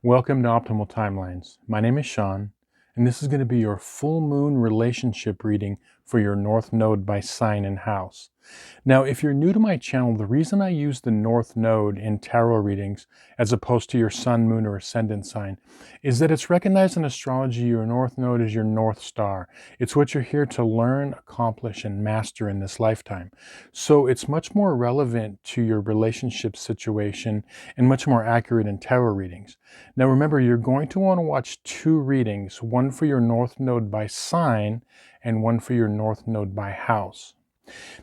Welcome to Optimal Timelines. My name is Sean, and this is going to be your full moon relationship reading for your North Node by sign and house. Now, if you're new to my channel, the reason I use the North Node in tarot readings as opposed to your Sun, Moon, or Ascendant sign is that it's recognized in astrology your North Node is your North Star. It's what you're here to learn, accomplish, and master in this lifetime. So it's much more relevant to your relationship situation and much more accurate in tarot readings. Now remember, you're going to want to watch two readings, one for your North Node by sign and one for your North Node by house.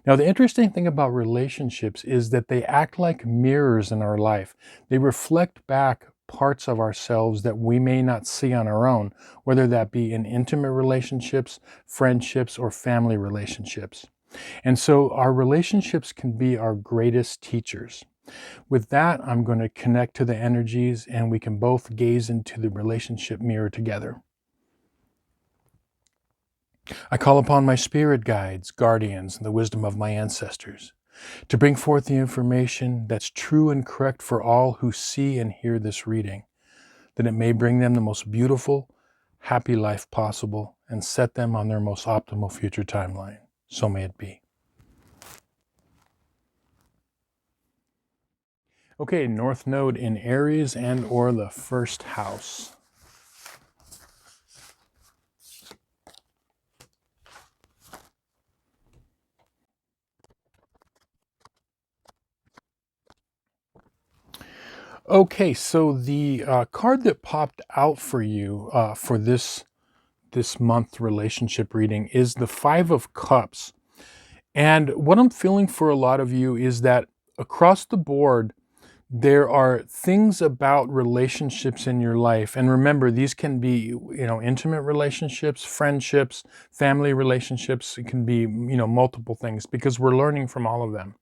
Now, the interesting thing about relationships is that they act like mirrors in our life. They reflect back parts of ourselves that we may not see on our own, whether that be in intimate relationships, friendships, or family relationships. And so our relationships can be our greatest teachers. With that, I'm going to connect to the energies and we can both gaze into the relationship mirror together. I call upon my spirit guides, guardians, and the wisdom of my ancestors to bring forth the information that's true and correct for all who see and hear this reading, that it may bring them the most beautiful, happy life possible and set them on their most optimal future timeline. So may it be. Okay, North Node in Aries and or the first house. Okay, so the card that popped out for you for this month relationship reading is the Five of Cups. And what I'm feeling for a lot of you is that across the board, there are things about relationships in your life. And remember, these can be, intimate relationships, friendships, family relationships. It can be, multiple things because we're learning from all of them.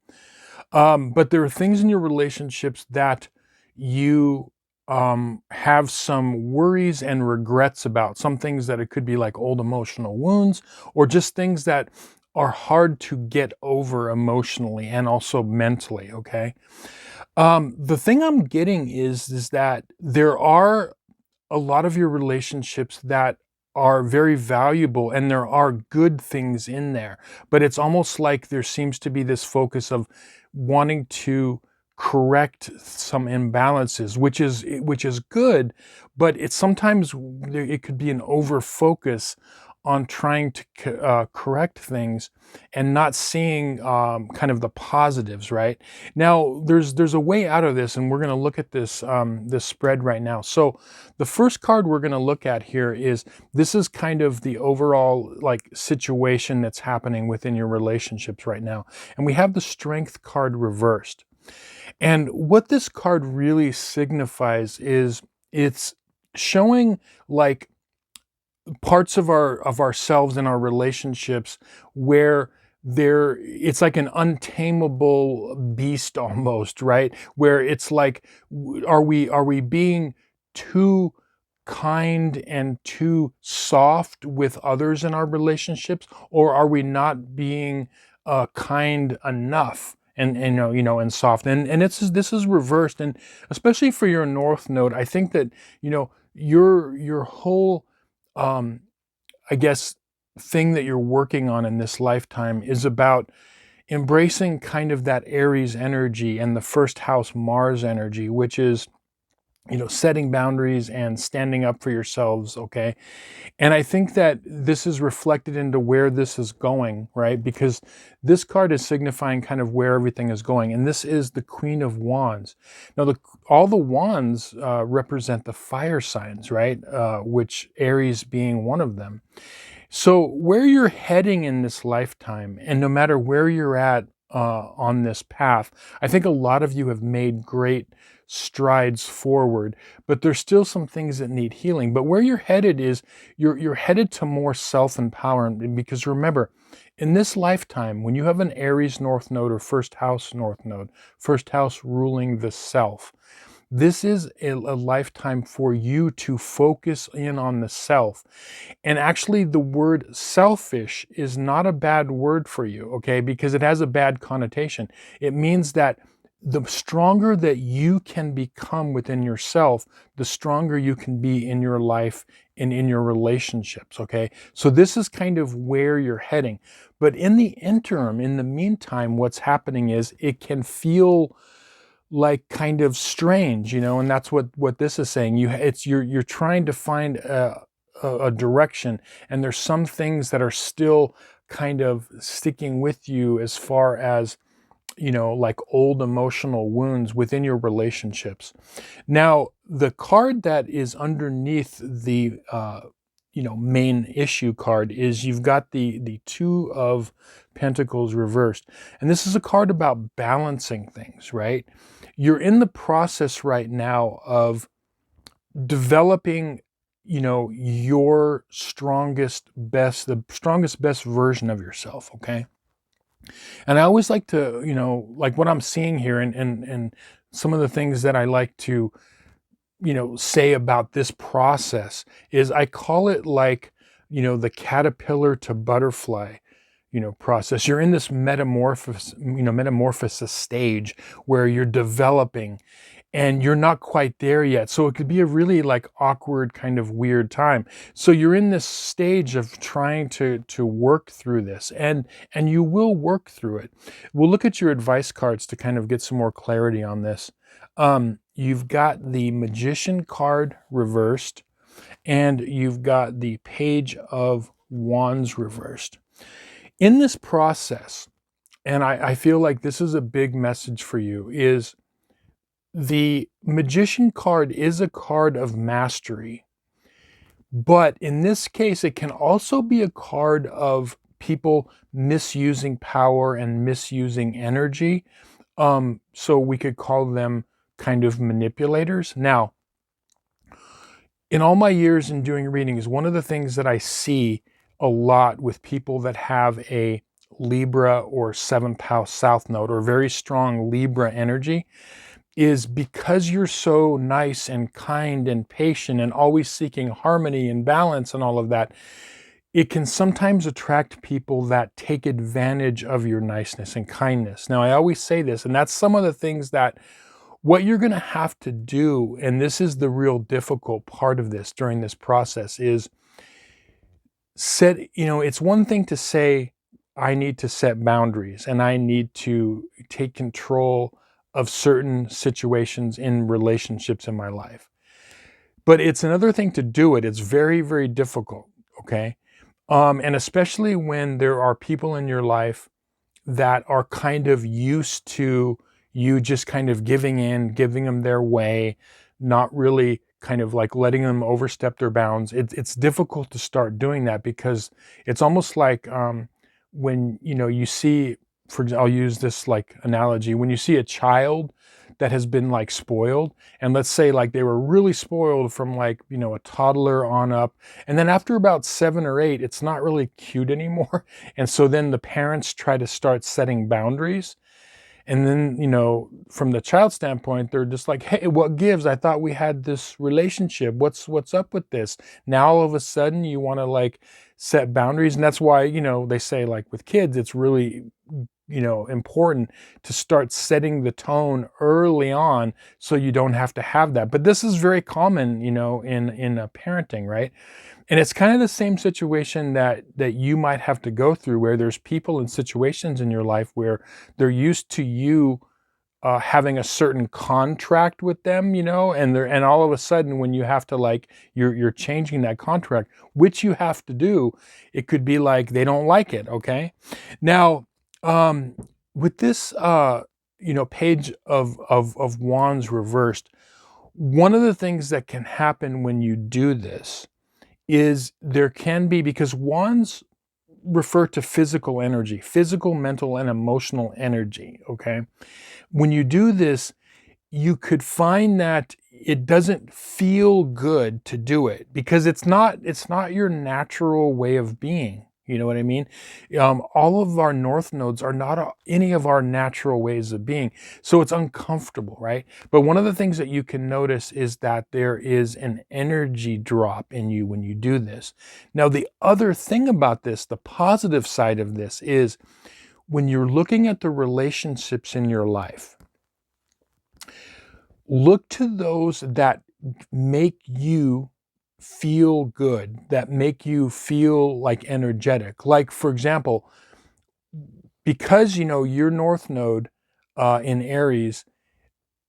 But there are things in your relationships that you have some worries and regrets about. Some things that it could be like old emotional wounds or just things that are hard to get over emotionally and also mentally, okay? The thing I'm getting is that there are a lot of your relationships that are very valuable and there are good things in there, but it's almost like there seems to be this focus of wanting to correct some imbalances, which is good, but it's sometimes it could be an over focus on trying to correct things and not seeing kind of the positives, right? Now, there's a way out of this, and we're going to look at this this spread right now. So the first card we're going to look at here is, this is kind of the overall like situation that's happening within your relationships right now. And we have the Strength card reversed. And what this card really signifies is it's showing like parts of ourselves and our relationships where it's like an untamable beast almost, right? Where it's like, are we being too kind and too soft with others in our relationships, or are we not being kind enough and and soft? And this is reversed, and especially for your North Node, I think that your whole I guess thing that you're working on in this lifetime is about embracing kind of that Aries energy and the first house Mars energy, which is setting boundaries and standing up for yourselves, okay? And I think that this is reflected into where this is going, right? Because this card is signifying kind of where everything is going. And this is the Queen of Wands. Now, all the wands represent the fire signs, right? Which Aries being one of them. So where you're heading in this lifetime, and no matter where you're at on this path, I think a lot of you have made great strides forward, but there's still some things that need healing. But where you're headed is you're headed to more self-empowerment, because remember, in this lifetime, when you have an Aries North Node or first house North Node, first house ruling the self, this is a lifetime for you to focus in on the self. And actually, the word selfish is not a bad word for you, okay? Because it has a bad connotation. It means that the stronger that you can become within yourself, the stronger you can be in your life and in your relationships, okay? So this is kind of where you're heading. But in the interim, in the meantime, what's happening is it can feel like kind of strange, and that's what this is saying. You're trying to find a direction, and there's some things that are still kind of sticking with you as far as like old emotional wounds within your relationships. Now, the card that is underneath the main issue card is you've got the Two of Pentacles reversed. And this is a card about balancing things, right? You're in the process right now of developing your the strongest best version of yourself, okay? And I always like to, like what I'm seeing here, and some of the things that I like to, say about this process is I call it like, the caterpillar to butterfly, process. You're in this metamorphosis stage where you're developing and you're not quite there yet. So it could be a really like awkward kind of weird time. So you're in this stage of trying to work through this, and you will work through it. We'll look at your advice cards to kind of get some more clarity on this. You've got the Magician card reversed, and you've got the Page of Wands reversed. In this process, and I feel like this is a big message for you, is the Magician card is a card of mastery, but in this case, it can also be a card of people misusing power and misusing energy. So we could call them kind of manipulators. Now, in all my years in doing readings, one of the things that I see a lot with people that have a Libra or 7th house South Node or very strong Libra energy is because you're so nice and kind and patient and always seeking harmony and balance and all of that, it can sometimes attract people that take advantage of your niceness and kindness. Now, I always say this, and that's some of the things that what you're going to have to do, and this is the real difficult part of this during this process, is it's one thing to say, I need to set boundaries and I need to take control of certain situations in relationships in my life. But it's another thing to do it. It's very, very difficult, okay? And especially when there are people in your life that are kind of used to you just kind of giving in, giving them their way, not really kind of like letting them overstep their bounds. It's difficult to start doing that because it's almost like when, you see, for example, I'll use this like analogy. When you see a child that has been like spoiled, and let's say like they were really spoiled from like, a toddler on up, and then after about 7 or 8, it's not really cute anymore. And so then the parents try to start setting boundaries. And then, from the child standpoint, they're just like, hey, what gives? I thought we had this relationship. What's up with this? Now, all of a sudden, you want to like set boundaries. And that's why, they say like with kids, it's really, important to start setting the tone early on so you don't have to have that. But this is very common, in parenting, right? And it's kind of the same situation that you might have to go through, where there's people and situations in your life where they're used to you having a certain contract with them, and all of a sudden when you have to like, you're changing that contract, which you have to do, it could be like they don't like it, okay? Now, with this, Page of Wands reversed, one of the things that can happen when you do this is there can be, because wands refer to physical energy, physical, mental, and emotional energy, okay? When you do this, you could find that it doesn't feel good to do it because it's not your natural way of being. You know what I mean? All of our north nodes are not any of our natural ways of being. So it's uncomfortable, right? But one of the things that you can notice is that there is an energy drop in you when you do this. Now, the other thing about this, the positive side of this, is when you're looking at the relationships in your life, Look to those that make you feel good, that make you feel like energetic. Like, for example, because your North Node in Aries,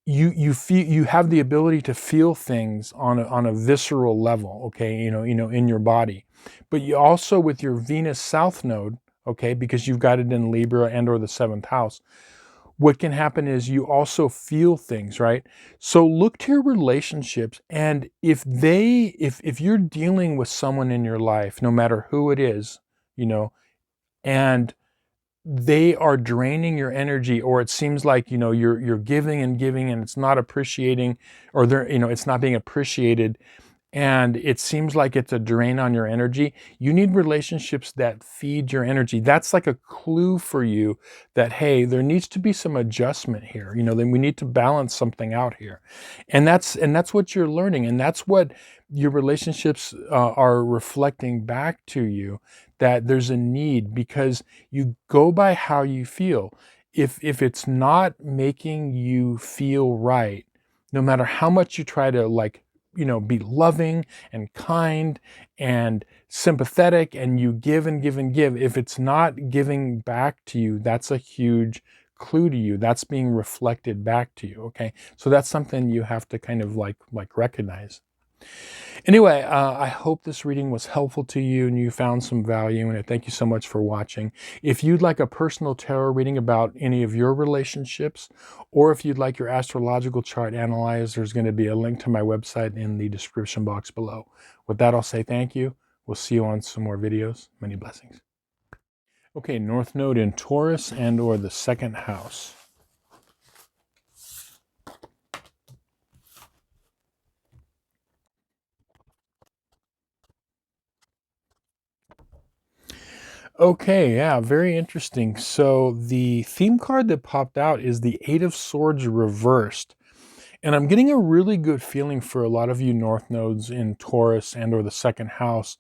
you have the ability to feel things on a visceral level, okay, in your body. But you also, with your Venus South Node, okay, because you've got it in Libra and or the 7th house, what can happen is you also feel things, right? So look to your relationships, and if you're dealing with someone in your life, no matter who it is, and they are draining your energy, or it seems like you're giving and giving and it's not appreciating, or it's not being appreciated, and it seems like it's a drain on your energy, you need relationships that feed your energy. That's like a clue for you that, hey, there needs to be some adjustment here. Then we need to balance something out here. And that's what you're learning. And that's what your relationships are reflecting back to you, that there's a need, because you go by how you feel. If it's not making you feel right, no matter how much you try to be loving and kind and sympathetic, and you give and give and give, if it's not giving back to you, that's a huge clue to you. That's being reflected back to you. Okay, so that's something you have to kind of like recognize. Anyway, I hope this reading was helpful to you and you found some value in it. Thank you so much for watching. If you'd like a personal tarot reading about any of your relationships, or if you'd like your astrological chart analyzed, there's going to be a link to my website in the description box below. With that, I'll say thank you. We'll see you on some more videos. Many blessings. Okay, North Node in Taurus and or the 2nd house. Okay, yeah, very interesting. So the theme card that popped out is the 8 of Swords reversed. And I'm getting a really good feeling for a lot of you North Nodes in Taurus and or the 2nd house,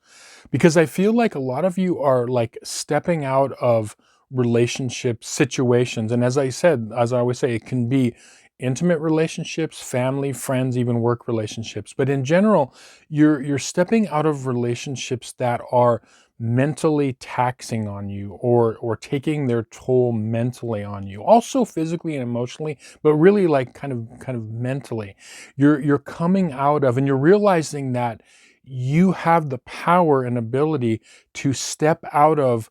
because I feel like a lot of you are like stepping out of relationship situations. And as I said, as I always say, it can be intimate relationships, family, friends, even work relationships. But in general, you're stepping out of relationships that are mentally taxing on you, or taking their toll mentally on you, also physically and emotionally, but really like kind of mentally. You're coming out of, and you're realizing that you have the power and ability to step out of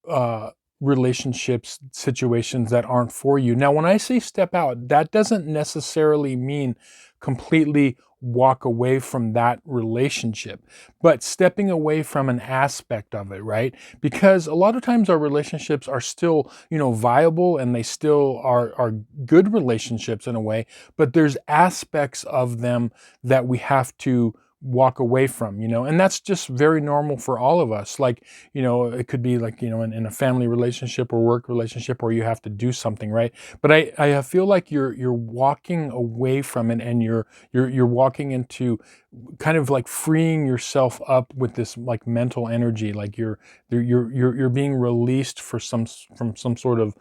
uh, relationships, situations that aren't for you. Now, when I say step out, that doesn't necessarily mean completely walk away from that relationship, but stepping away from an aspect of it, right? Because a lot of times our relationships are still, viable, and they still are good relationships in a way, but there's aspects of them that we have to walk away from, and that's just very normal for all of us. Like, it could be like, in a family relationship or work relationship where you have to do something, right? But I feel like you're walking away from it, and you're walking into kind of like freeing yourself up with this like mental energy, like you're being released from some sort of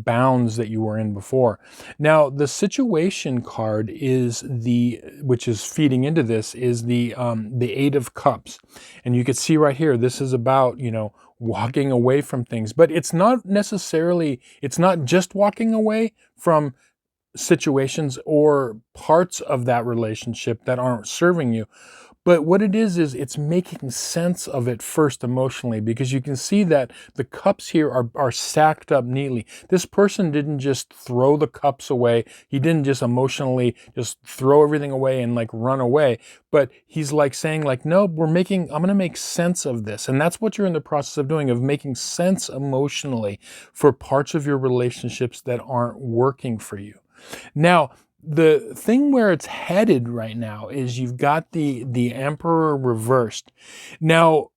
bounds that you were in before. Now, the situation card which is feeding into this, is the 8 of Cups. And you can see right here, this is about, walking away from things, but it's not just walking away from situations or parts of that relationship that aren't serving you. But what it is it's making sense of it first emotionally, because you can see that the cups here are stacked up neatly. This person didn't just throw the cups away. He didn't just emotionally just throw everything away and like run away. But he's like saying like, no, I'm going to make sense of this. And that's what you're in the process of doing, of making sense emotionally for parts of your relationships that aren't working for you. Now, the thing where it's headed right now is you've got the Emperor reversed. Now,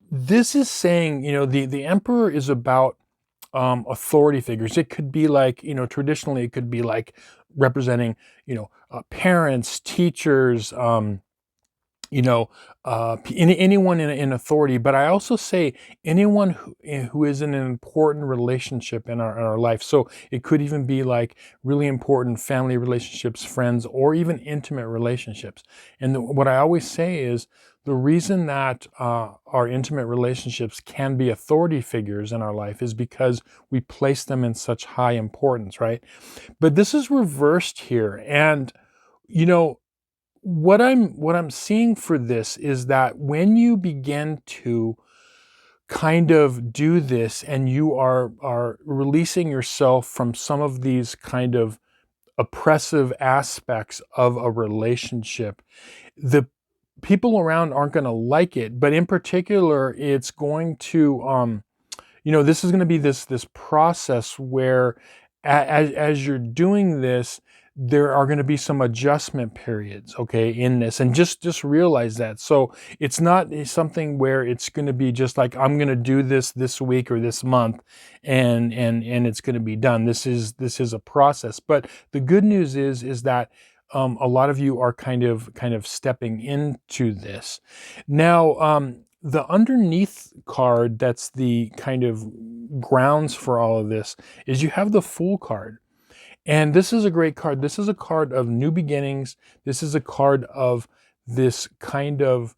this is saying, the Emperor is about authority figures. It could be like, traditionally it could be like representing, parents, teachers, you know, anyone in authority, but I also say anyone who is in an important relationship in our life. So it could even be like really important family relationships, friends, or even intimate relationships. And what I always say is the reason that our intimate relationships can be authority figures in our life is because we place them in such high importance, right? But this is reversed here. And, you know, what I'm seeing for this is that when you begin to kind of do this and you are releasing yourself from some of these kind of oppressive aspects of a relationship, the people around aren't going to like it, but in particular it's going to this is going to be this process where as you're doing this, there are going to be some adjustment periods, okay, in this, and just realize that. So it's not something where it's going to be just like, I'm going to do this week or this month, and it's going to be done. This is a process. But the good news is that a lot of you are kind of stepping into this now. The underneath card that's the kind of grounds for all of this is you have the Fool card. And this is a great card. This is a card of new beginnings. This is a card of this kind of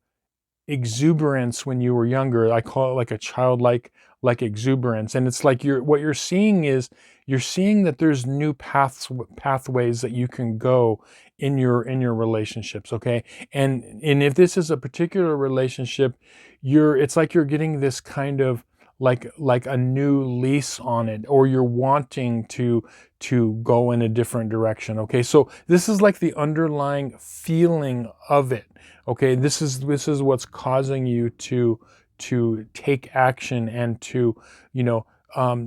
exuberance when you were younger. I call it like a childlike like exuberance. And it's like what you're seeing is you're seeing that there's new pathways that you can go in your relationships, okay? And if this is a particular relationship, it's like you're getting this kind of like a new lease on it, or you're wanting to go in a different direction, okay? So this is like the underlying feeling of it. Okay, this is what's causing you to take action and to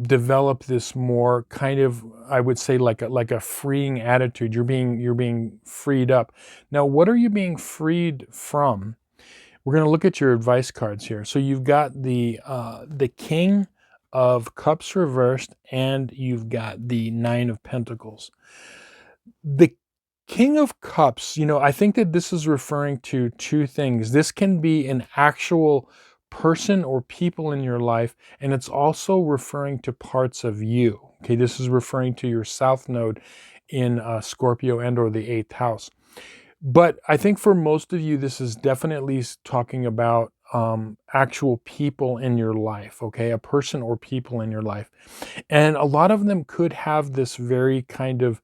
develop this more kind of, I would say, like a freeing attitude. You're being freed up. Now, what are you being freed from? We're going to look at your advice cards here. So you've got the King of Cups reversed, and you've got the Nine of Pentacles. The King of Cups, I think that this is referring to two things. This can be an actual person or people in your life, and it's also referring to parts of you. Okay, this is referring to your South Node in Scorpio and or the 8th house. But I think for most of you, this is definitely talking about actual people in your life, okay? A person or people in your life. And a lot of them could have this very kind of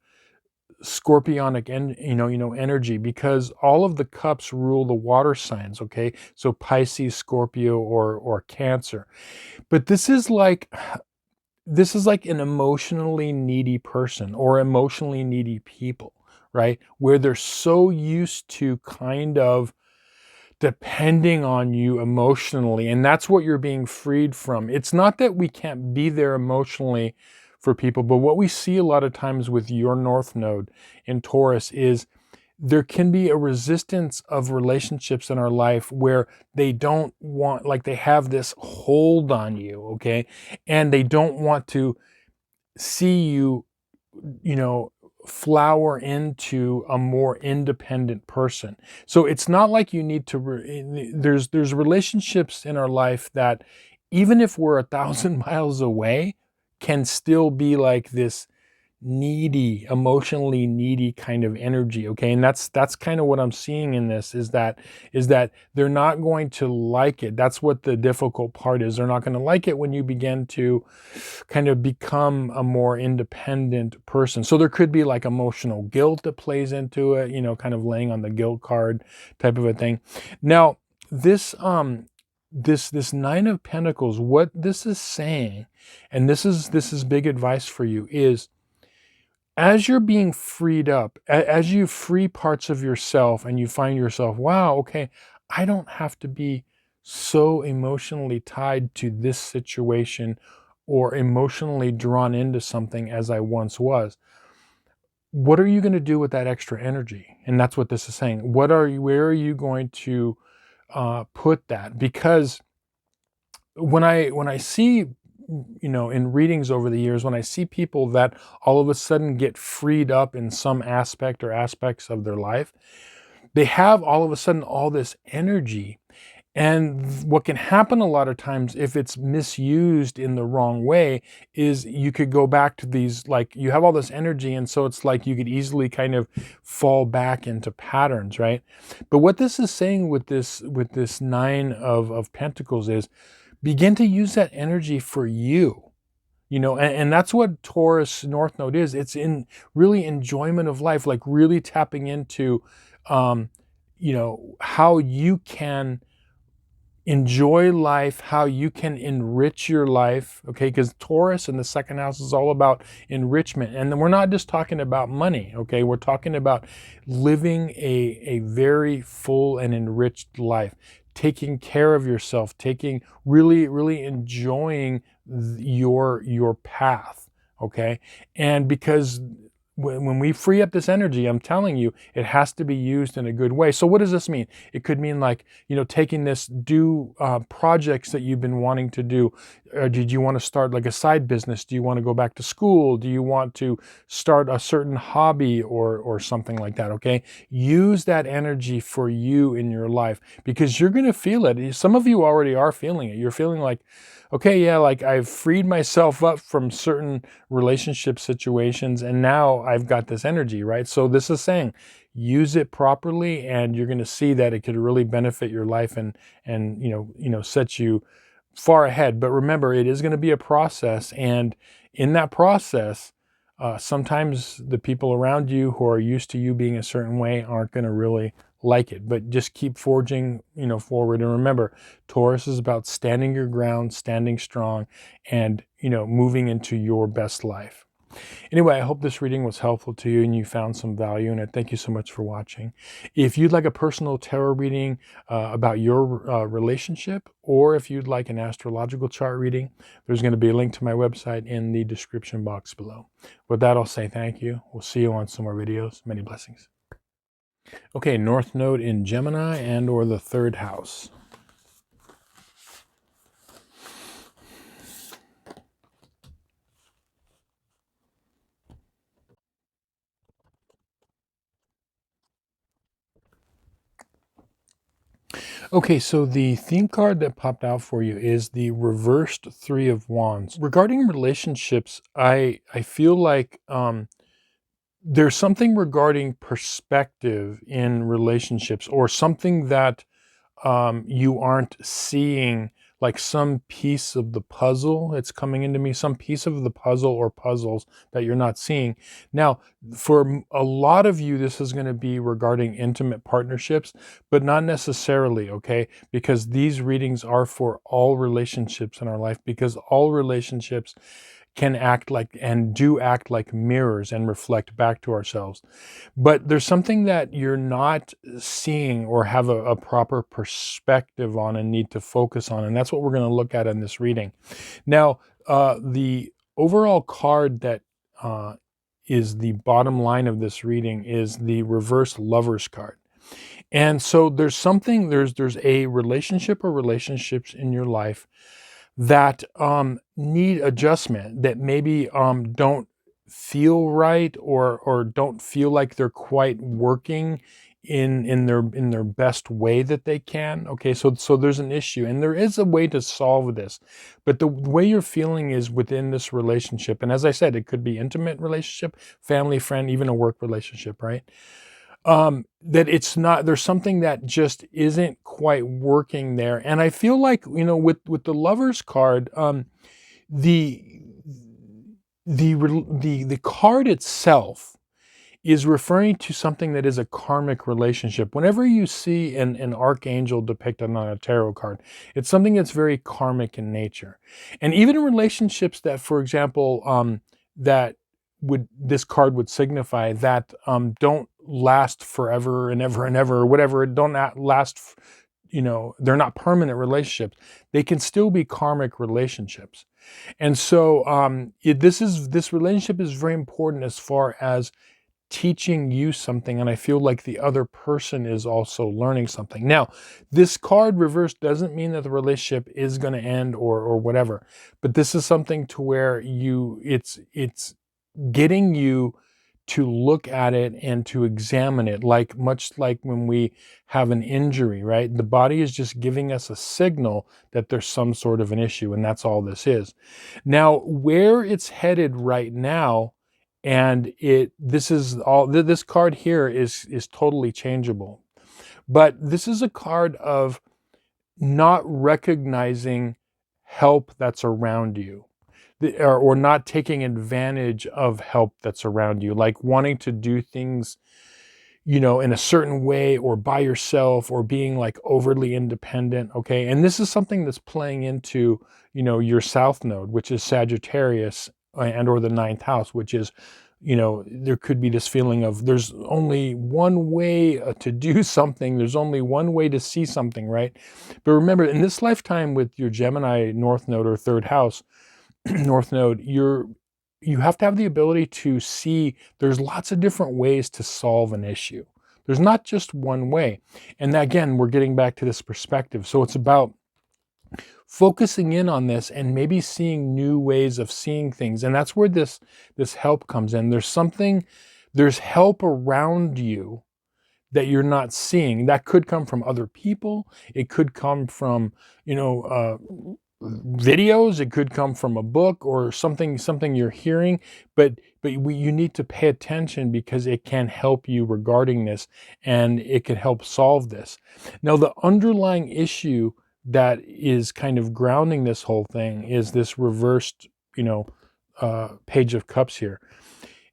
scorpionic energy, because all of the cups rule the water signs, okay? So Pisces, Scorpio, or Cancer. But this is like an emotionally needy person or emotionally needy people, right? Where they're so used to kind of depending on you emotionally, and that's what you're being freed from. It's not that we can't be there emotionally for people, but what we see a lot of times with your North Node in Taurus is there can be a resistance of relationships in our life where they don't want, like they have this hold on you, okay? And they don't want to see you, flower into a more independent person. So it's not like you need to, there's relationships in our life that even if we're 1,000 miles away, can still be like this needy, emotionally needy kind of energy, okay? And that's kind of what I'm seeing in this, is that they're not going to like it. That's what the difficult part is. They're not going to like it when you begin to kind of become a more independent person. So there could be like emotional guilt that plays into it, kind of laying on the guilt card type of a thing. Now, this Nine of Pentacles, what this is saying, and this is big advice for you, is as you're being freed up, as you free parts of yourself and you find yourself, wow, okay, I don't have to be so emotionally tied to this situation or emotionally drawn into something as I once was. What are you going to do with that extra energy? And that's what this is saying. Where are you going to put that? Because when I see, in readings over the years, when I see people that all of a sudden get freed up in some aspect or aspects of their life, they have all of a sudden all this energy. And what can happen a lot of times if it's misused in the wrong way is you could go back to these, like, you have all this energy, and so it's like you could easily kind of fall back into patterns, right? But what this is saying with this Nine of Pentacles is begin to use that energy for you. And that's what Taurus North Node is. It's in really enjoyment of life, like really tapping into, how you can enjoy life, how you can enrich your life, okay? Because Taurus in the second house is all about enrichment. And then we're not just talking about money, okay? We're talking about living a very full and enriched life, taking care of yourself, really enjoying your path, okay? And because when we free up this energy, I'm telling you, it has to be used in a good way. So what does this mean? It could mean like, taking this, do projects that you've been wanting to do. Did you want to start like a side business? Do you want to go back to school? Do you want to start a certain hobby or something like that, okay? Use that energy for you in your life, because you're going to feel it. Some of you already are feeling it. You're feeling like, okay, yeah, like I've freed myself up from certain relationship situations, and now I've got this energy, right? So this is saying, use it properly, and you're going to see that it could really benefit your life and set you far ahead. But remember, it is going to be a process, and in that process, sometimes the people around you who are used to you being a certain way aren't going to really like it, but just keep forging, forward. And remember, Taurus is about standing your ground, standing strong, and, moving into your best life. Anyway, I hope this reading was helpful to you and you found some value in it. Thank you so much for watching. If you'd like a personal tarot reading about your relationship, or if you'd like an astrological chart reading, there's going to be a link to my website in the description box below. With that, I'll say thank you. We'll see you on some more videos. Many blessings. Okay, North Node in Gemini and or the third house. Okay, so the theme card that popped out for you is the reversed Three of Wands. Regarding relationships, I feel like there's something regarding perspective in relationships, or something that you aren't seeing, like some piece of the puzzle. It's coming into me, some piece of the puzzle or puzzles that you're not seeing. Now, for a lot of you, this is going to be regarding intimate partnerships, but not necessarily, okay? Because these readings are for all relationships in our life, because all relationships can act like, and do act like, mirrors and reflect back to ourselves. But there's something that you're not seeing or have a proper perspective on and need to focus on. And that's what we're going to look at in this reading. Now, the overall card that is the bottom line of this reading is the reverse Lovers card. And so there's something, there's a relationship or relationships in your life that need adjustment, that maybe don't feel right, or don't feel like they're quite working in their best way that they can. Okay, so there's an issue, and there is a way to solve this, but the way you're feeling is within this relationship. And as I said, it could be intimate relationship, family, friend, even a work relationship, right? That it's not, there's something that just isn't quite working there. And I feel like, with the Lovers card, the card itself is referring to something that is a karmic relationship. Whenever you see an archangel depicted on a tarot card, it's something that's very karmic in nature. And even in relationships that, for example, this card would signify that don't last forever and ever and ever, or whatever, don't last, they're not permanent relationships. They can still be karmic relationships. And so this relationship is very important as far as teaching you something, and I feel like the other person is also learning something. Now, this card reversed doesn't mean that the relationship is going to end or whatever, but this is something to where it's getting you to look at it and to examine it, like much like when we have an injury, right? The body is just giving us a signal that there's some sort of an issue, and that's all this is. Now, where it's headed right now, and this card here is totally changeable. But this is a card of not recognizing help that's around you, or not taking advantage of help that's around you, like wanting to do things, in a certain way, or by yourself, or being like overly independent. Okay. And this is something that's playing into, your south node, which is Sagittarius, and or the ninth house, which is, there could be this feeling of there's only one way to do something. There's only one way to see something, right? But remember, in this lifetime with your Gemini north node or third house, north node, you have to have the ability to see there's lots of different ways to solve an issue. There's not just one way. And again, we're getting back to this perspective. So it's about focusing in on this and maybe seeing new ways of seeing things. And that's where this help comes in. There's help around you that you're not seeing. That could come from other people. It could come from, videos. It could come from a book or something you're hearing, but you need to pay attention, because it can help you regarding this, and it can help solve this. Now, the underlying issue that is kind of grounding this whole thing is this reversed, Page of Cups here.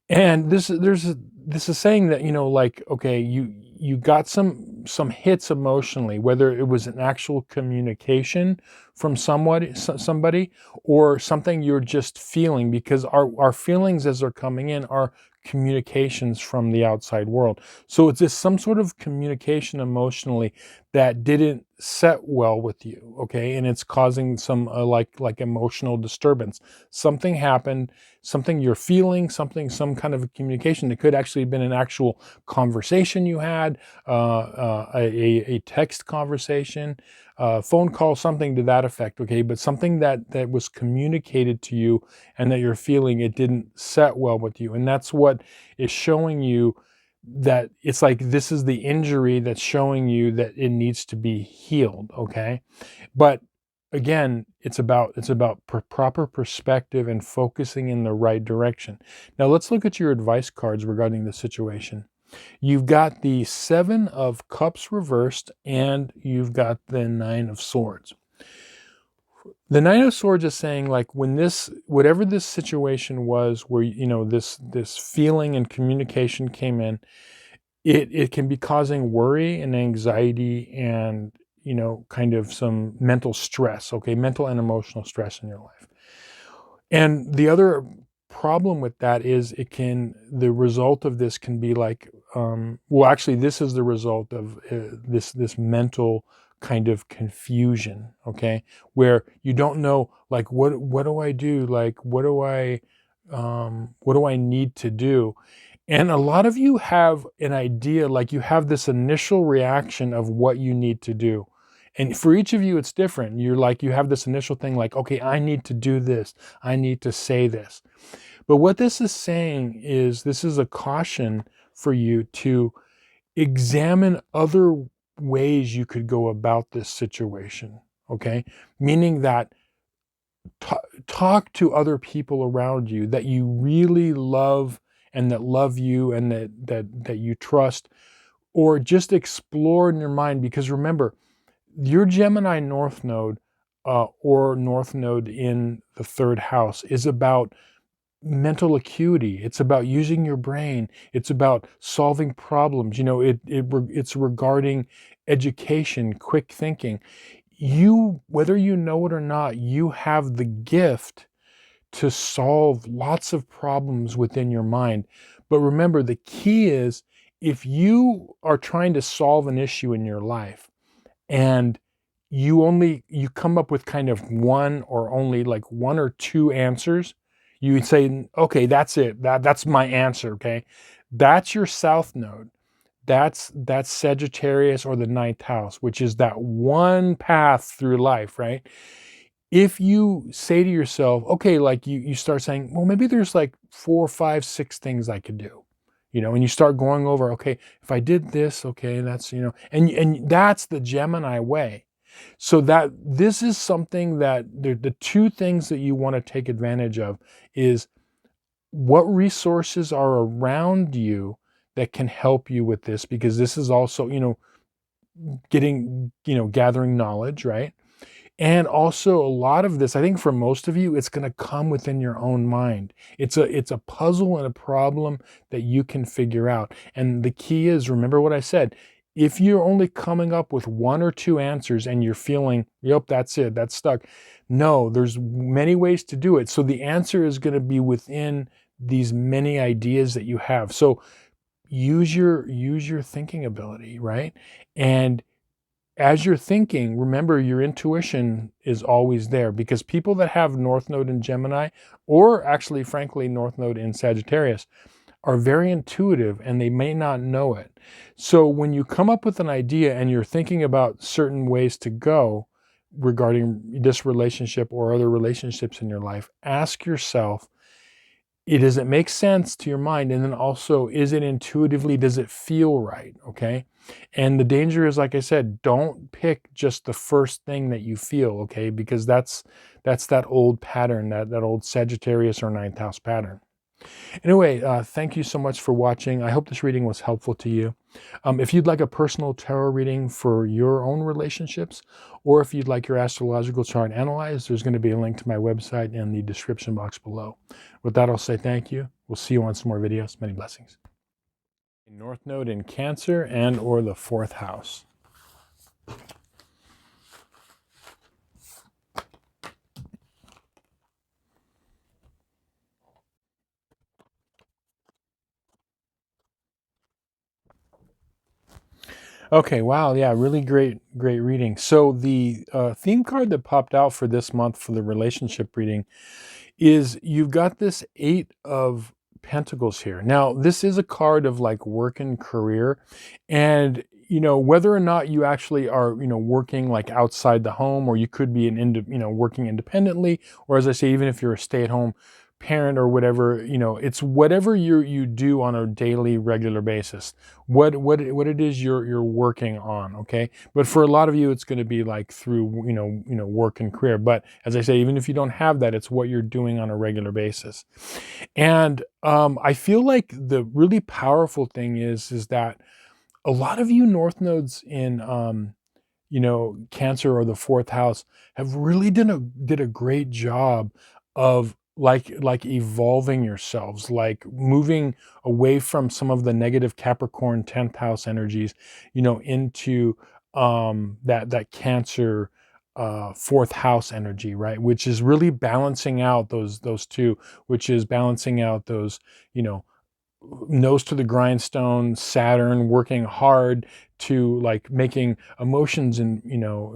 And this is saying that, okay, you got some hits emotionally, whether it was an actual communication from somebody, or something you're just feeling, because our feelings as they're coming in are communications from the outside world. So it's just some sort of communication emotionally that didn't set well with you, okay? And it's causing some like emotional disturbance. Something happened, something you're feeling, some kind of a communication. It could actually have been an actual conversation you had, a text conversation, phone call, something to that effect, okay? But something that was communicated to you and that you're feeling it didn't set well with you. And that's what is showing you that it's like this is the injury that's showing you that it needs to be healed, okay? But again, it's about proper perspective and focusing in the right direction. Now let's look at your advice cards regarding the situation. You've got the Seven of Cups reversed, and you've got the Nine of Swords. The Nine of Swords is saying, like, whatever this situation was where, this feeling and communication came in, it can be causing worry and anxiety and, kind of some mental stress, okay, mental and emotional stress in your life. And the other problem with that is the result of this can be like, actually, this is the result of this mental kind of confusion, okay, where you don't know, like, what do I do? Like, what do I need to do? And a lot of you have an idea, like you have this initial reaction of what you need to do. And for each of you, it's different. You have this initial thing like, okay, I need to do this. I need to say this. But what this is saying is, this is a caution for you to examine other ways you could go about this situation, okay? Meaning that talk to other people around you that you really love and that love you and that you trust, or just explore in your mind. Because remember, your Gemini North Node, or North Node in the third house, is about mental acuity. It's about using your brain. It's about solving problems. It's regarding education, quick thinking. Whether you know it or not, you have the gift to solve lots of problems within your mind. But remember, the key is, if you are trying to solve an issue in your life and you come up with kind of one or only like one or two answers, you would say, okay, that's it. That's my answer, okay? That's your south node. That's Sagittarius, or the ninth house, which is that one path through life, right? If you say to yourself, okay, like you start saying, well, maybe there's like 4, 5, 6 things I could do. and you start going over, okay, if I did this, okay, that's, and that's the Gemini way. So that this is something that the two things that you want to take advantage of is what resources are around you that can help you with this, because this is also, gathering knowledge, right? And also a lot of this, I think for most of you, it's going to come within your own mind. It's a puzzle and a problem that you can figure out. And the key is, remember what I said, if you're only coming up with one or two answers and you're feeling, yep, that's it, that's stuck. No, there's many ways to do it. So the answer is going to be within these many ideas that you have. So use your thinking ability, right? And as you're thinking, remember your intuition is always there, because people that have North Node in Gemini, or actually, frankly, North Node in Sagittarius, are very intuitive and they may not know it. So when you come up with an idea and you're thinking about certain ways to go regarding this relationship or other relationships in your life, ask yourself, does it make sense to your mind? And then also, is it intuitively, does it feel right? Okay. And the danger is, like I said, don't pick just the first thing that you feel, okay? Because that's that old pattern, that old Sagittarius or ninth house pattern. Anyway, thank you so much for watching. I hope this reading was helpful to you. If you'd like a personal tarot reading for your own relationships, or if you'd like your astrological chart analyzed, there's going to be a link to my website in the description box below. With that, I'll say thank you. We'll see you on some more videos. Many blessings. North Node in Cancer and or the 4th house. Okay, wow, yeah, really great reading. So the theme card that popped out for this month for the relationship reading is you've got this 8 of Pentacles here. Now, this is a card of like work and career, and whether or not you actually are working like outside the home, or you could be working independently, or as I say, even if you're a stay-at-home parent or whatever, it's whatever you do on a daily regular basis, what it is you're working on, okay? But for a lot of you, it's going to be like through work and career. But as I say, even if you don't have that, it's what you're doing on a regular basis. And I feel like the really powerful thing is that a lot of you North Nodes in Cancer or the 4th house have really did a great job of like evolving yourselves, like moving away from some of the negative Capricorn 10th house energies, into that Cancer 4th house energy, right? Which is really balancing out those two, which is balancing out those, nose to the grindstone, Saturn working hard to like making emotions and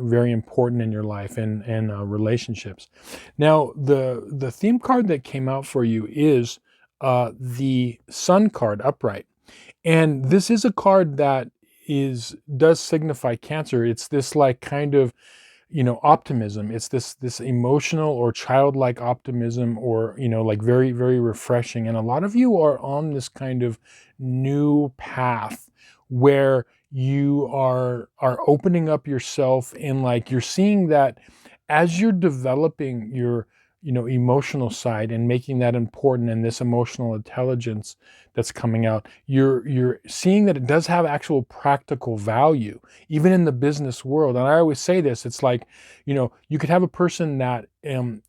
very important in your life and relationships. Now the theme card that came out for you is the Sun card upright, and this is a card that does signify Cancer. It's this like kind of optimism. It's this emotional or childlike optimism, or like very very refreshing. And a lot of you are on this kind of new path where you are opening up yourself, and like you're seeing that as you're developing your emotional side and making that important, and this emotional intelligence that's coming out, you're seeing that it does have actual practical value even in the business world. And I always say this, it's like you could have a person that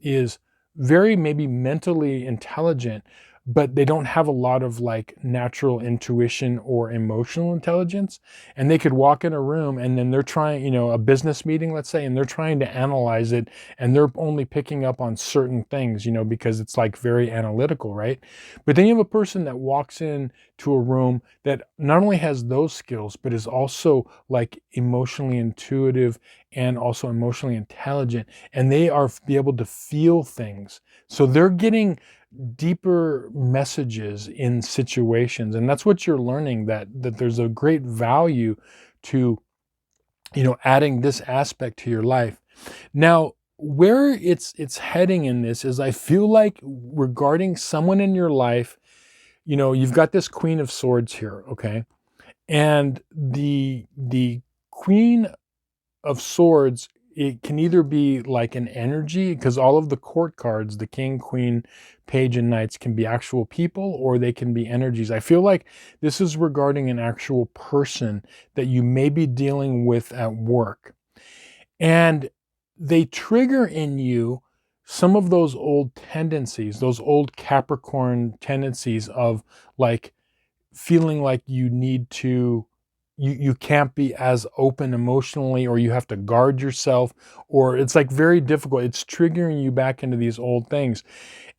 is very maybe mentally intelligent, but they don't have a lot of like natural intuition or emotional intelligence. And they could walk in a room and then they're trying, a business meeting, let's say, and they're trying to analyze it, and they're only picking up on certain things, because it's like very analytical, right? But then you have a person that walks in to a room that not only has those skills, but is also like emotionally intuitive and also emotionally intelligent, and they are be able to feel things. So they're getting deeper messages in situations, and that's what you're learning, that there's a great value to adding this aspect to your life. Now where it's heading in this is, I feel like regarding someone in your life, you know, you've got this Queen of Swords here, okay? And the Queen of Swords, it can either be like an energy, because all of the court cards, the king, queen, page, and knights, can be actual people, or they can be energies. I feel like this is regarding an actual person that you may be dealing with at work. And they trigger in you some of those old tendencies, those old Capricorn tendencies of like feeling like you need to, you can't be as open emotionally, or you have to guard yourself, or it's like very difficult. It's triggering you back into these old things.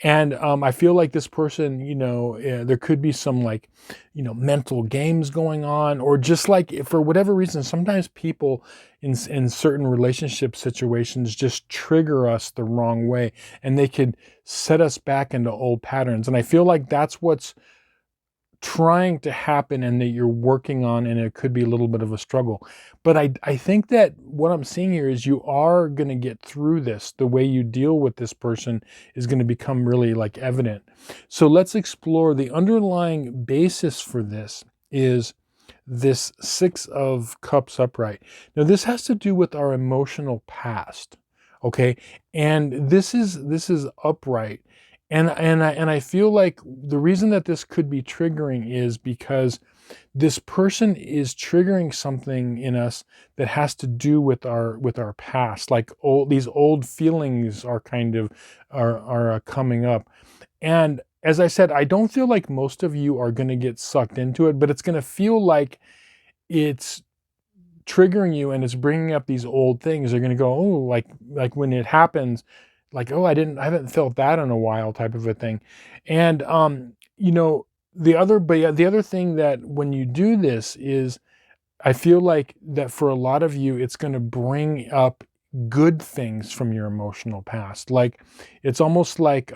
And I feel like this person, you know, there could be some like, you know, mental games going on, or just like for whatever reason, sometimes people in certain relationship situations just trigger us the wrong way, and they could set us back into old patterns. And I feel like that's what's trying to happen, and that you're working on, and it could be a little bit of a struggle. But I think that what I'm seeing here is you are going to get through this. The way you deal with this person is going to become really like evident. So let's explore the underlying basis for this is this Six of Cups upright. Now this has to do with our emotional past, okay? And this is upright. And I feel like the reason that this could be triggering is because this person is triggering something in us that has to do with our past. Like these old feelings are kind of are coming up. And as I said, I don't feel like most of you are going to get sucked into it, but it's going to feel like it's triggering you, and it's bringing up these old things. They're going to go, oh, like when it happens, like, oh, I haven't felt that in a while, type of a thing. And you know, the other thing that when you do this is, I feel like that for a lot of you, it's going to bring up good things from your emotional past. Like it's almost like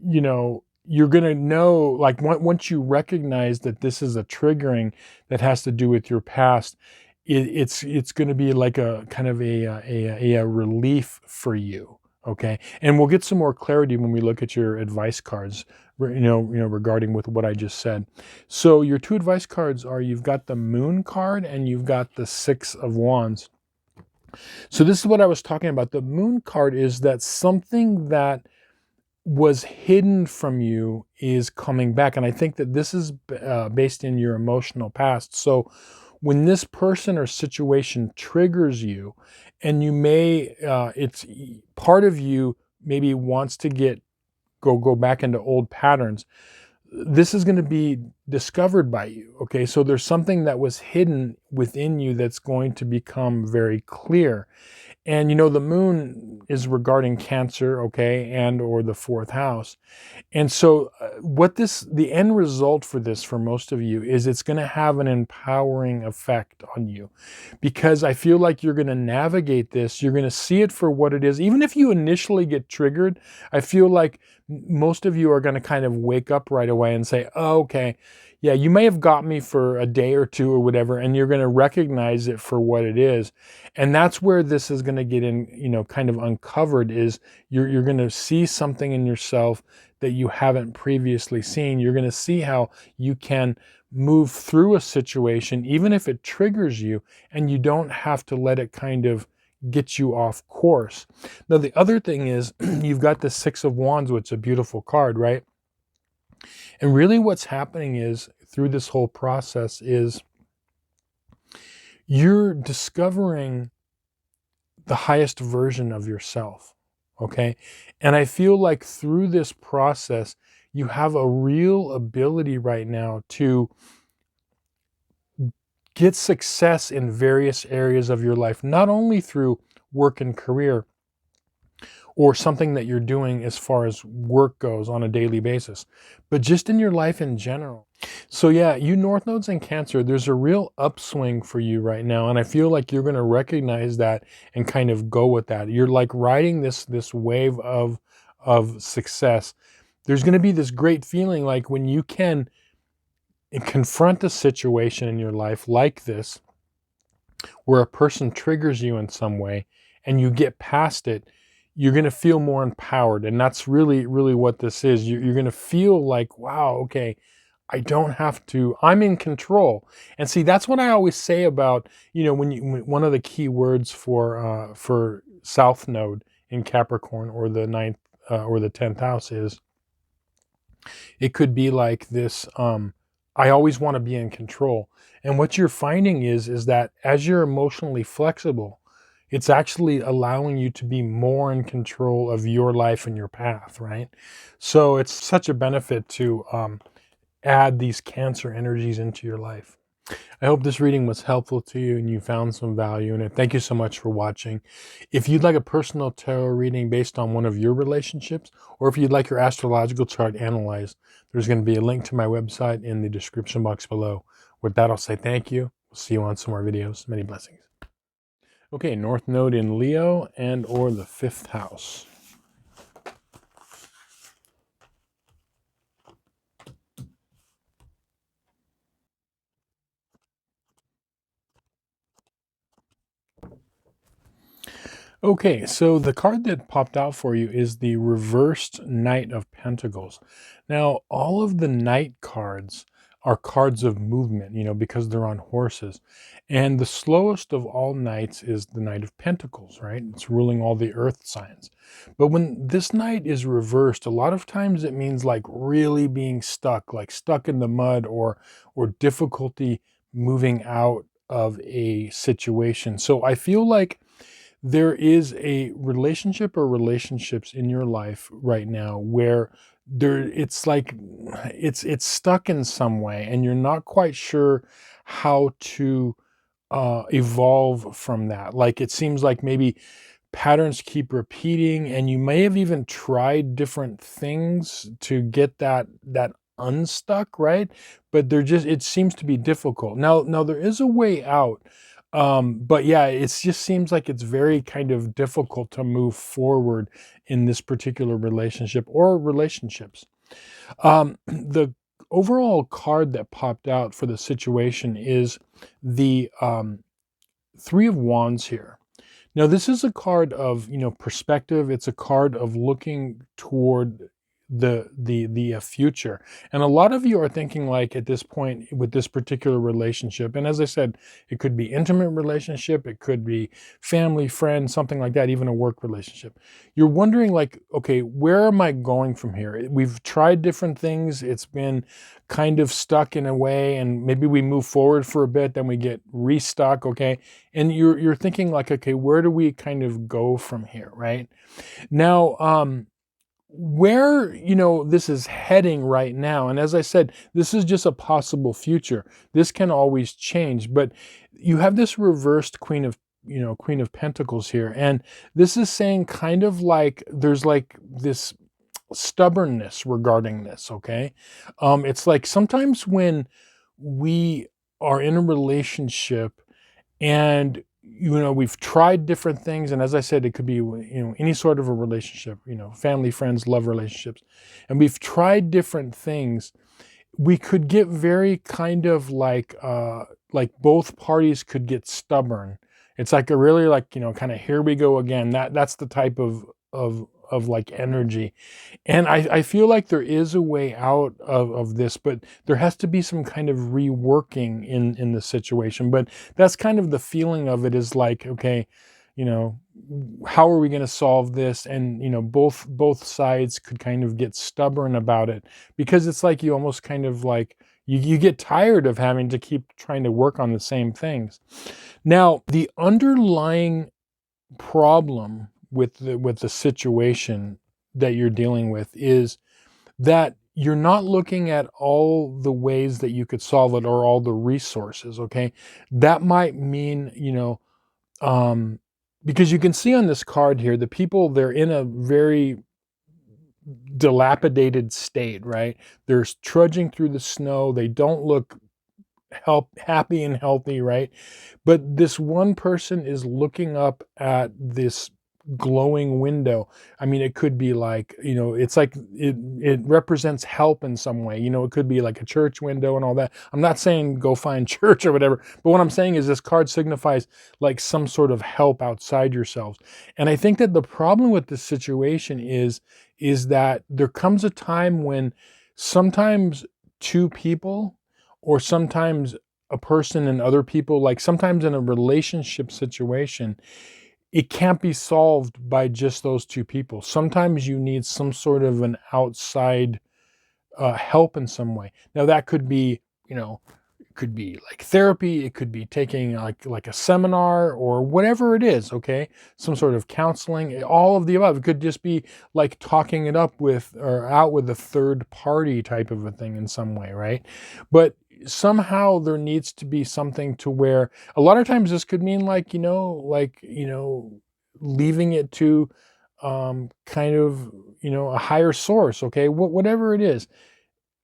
you know, you're going to know, like once you recognize that this is a triggering that has to do with your past, it's going to be like a kind of a relief for you. Okay. And we'll get some more clarity when we look at your advice cards, you know, regarding with what I just said. So your two advice cards are, you've got the Moon card and you've got the Six of Wands. So this is what I was talking about. The Moon card is that something that was hidden from you is coming back. And I think that this is based in your emotional past. So when this person or situation triggers you, and you may, it's part of you maybe wants to go back into old patterns, this is going to be discovered by you. Okay. So there's something that was hidden within you that's going to become very clear. And you know, the moon is regarding Cancer, okay, and or the fourth house. And so the end result for this, for most of you, is it's going to have an empowering effect on you, because I feel like you're going to navigate this. You're going to see it for what it is. Even if you initially get triggered, I feel like most of you are going to kind of wake up right away and say, oh, okay, yeah, you may have got me for a day or two or whatever, and you're going to recognize it for what it is. And that's where this is going to get in, you know, kind of uncovered, is you're going to see something in yourself that you haven't previously seen. You're going to see how you can move through a situation, even if it triggers you, and you don't have to let it kind of get you off course. Now, the other thing is you've got the Six of Wands, which is a beautiful card, right? And really what's happening is, through this whole process, is you're discovering the highest version of yourself, okay? And I feel like through this process, you have a real ability right now to get success in various areas of your life, not only through work and career, or something that you're doing as far as work goes on a daily basis, but just in your life in general. So yeah, you North Nodes in Cancer, there's a real upswing for you right now. And I feel like you're going to recognize that and kind of go with that. You're like riding this wave of success. There's going to be this great feeling like when you can confront a situation in your life like this, where a person triggers you in some way and you get past it, you're going to feel more empowered. And that's really, really what this is. You're going to feel like, wow, okay, I don't have to, I'm in control. And see, that's what I always say about, one of the key words for South Node in Capricorn, or the ninth, or the 10th house, is it could be like this, I always want to be in control. And what you're finding is that as you're emotionally flexible, it's actually allowing you to be more in control of your life and your path, right? So it's such a benefit to add these Cancer energies into your life. I hope this reading was helpful to you and you found some value in it. Thank you so much for watching. If you'd like a personal tarot reading based on one of your relationships, or if you'd like your astrological chart analyzed, there's going to be a link to my website in the description box below. With that, I'll say thank you. We'll see you on some more videos. Many blessings. Okay, North Node in Leo and or the 5th house. Okay, so the card that popped out for you is the reversed Knight of Pentacles. Now, all of the Knight cards are cards of movement, because they're on horses. And the slowest of all Knights is the Knight of Pentacles, right? It's ruling all the earth signs. But when this Knight is reversed, a lot of times it means like really being stuck, like stuck in the mud, or difficulty moving out of a situation. So I feel like there is a relationship or relationships in your life right now where it's like it's stuck in some way, and you're not quite sure how to evolve from that. Like, it seems like maybe patterns keep repeating, and you may have even tried different things to get that unstuck, right? But it seems to be difficult. Now there is a way out. But yeah, it just seems like it's very kind of difficult to move forward in this particular relationship or relationships. The overall card that popped out for the situation is the Three of Wands here. Now, this is a card of, perspective. It's a card of looking toward the future. And a lot of you are thinking, like, at this point with this particular relationship, and as I said, it could be intimate relationship, it could be family, friend, something like that, even a work relationship. You're wondering, like, okay, where am I going from here? We've tried different things. It's been kind of stuck in a way, and maybe we move forward for a bit, then we get restuck, okay? And you're thinking, like, okay, where do we kind of go from here, right? Now, where this is heading right now, and as I said, this is just a possible future. This can always change, but you have this reversed Queen of Pentacles here, and this is saying kind of like there's like this stubbornness regarding this, okay? It's like sometimes when we are in a relationship and we've tried different things, and as I said, it could be any sort of a relationship, family, friends, love relationships, and we've tried different things. We could get very kind of like both parties could get stubborn. It's like a really, like, kind of, here we go again. That's the type of like energy. And I feel like there is a way out of this, but there has to be some kind of reworking in the situation. But that's kind of the feeling of it, is like, okay, how are we going to solve this? And, both sides could kind of get stubborn about it, because it's like you almost kind of like, you get tired of having to keep trying to work on the same things. Now, the underlying problem with the situation that you're dealing with is that you're not looking at all the ways that you could solve it, or all the resources, okay? That might mean, because you can see on this card here, the people, they're in a very dilapidated state, right? They're trudging through the snow. They don't look happy and healthy, right? But this one person is looking up at this glowing window. I mean, it could be like, it's like it represents help in some way. It could be like a church window and all that. I'm not saying go find church or whatever, but what I'm saying is this card signifies like some sort of help outside yourselves. And I think that the problem with this situation is that there comes a time when sometimes two people, or sometimes a person and other people, like sometimes in a relationship situation, it can't be solved by just those two people. Sometimes you need some sort of an outside help in some way. Now that could be, it could be like therapy. It could be taking like a seminar or whatever it is. Okay, some sort of counseling. All of the above. It could just be like talking it up with or out with a third party type of a thing in some way, right? But somehow there needs to be something to where a lot of times this could mean like leaving it to kind of a higher source. Okay, whatever it is.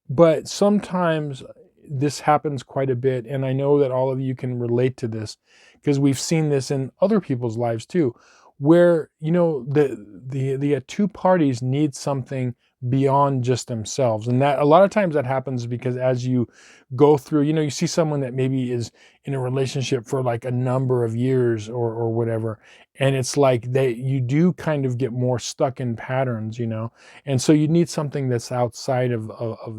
But sometimes this happens quite a bit, and I know that all of you can relate to this because we've seen this in other people's lives too, where the two parties need something beyond just themselves. And that a lot of times that happens because as you go through, you see someone that maybe is in a relationship for like a number of years or whatever, and it's like you do kind of get more stuck in patterns, and so you need something that's outside of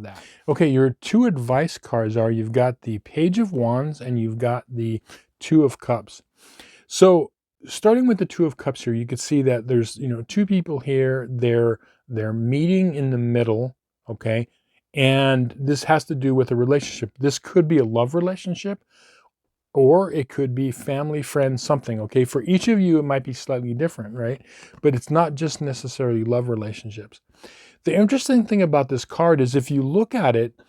that. Okay, your two advice cards are, you've got the Page of Wands and you've got the Two of Cups. So starting with the Two of Cups here, you can see that there's, two people here. They're meeting in the middle, okay? And this has to do with a relationship. This could be a love relationship, or it could be family, friends, something, okay? For each of you, it might be slightly different, right? But it's not just necessarily love relationships. The interesting thing about this card is if you look at it,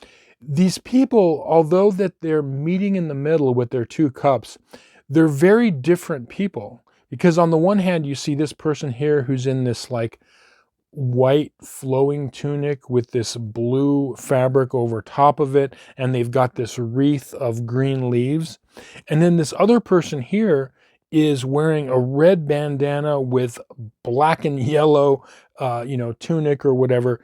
these people, although that they're meeting in the middle with their two cups, they're very different people. Because on the one hand, you see this person here who's in this like white flowing tunic with this blue fabric over top of it, and they've got this wreath of green leaves. And then this other person here is wearing a red bandana with black and yellow tunic or whatever.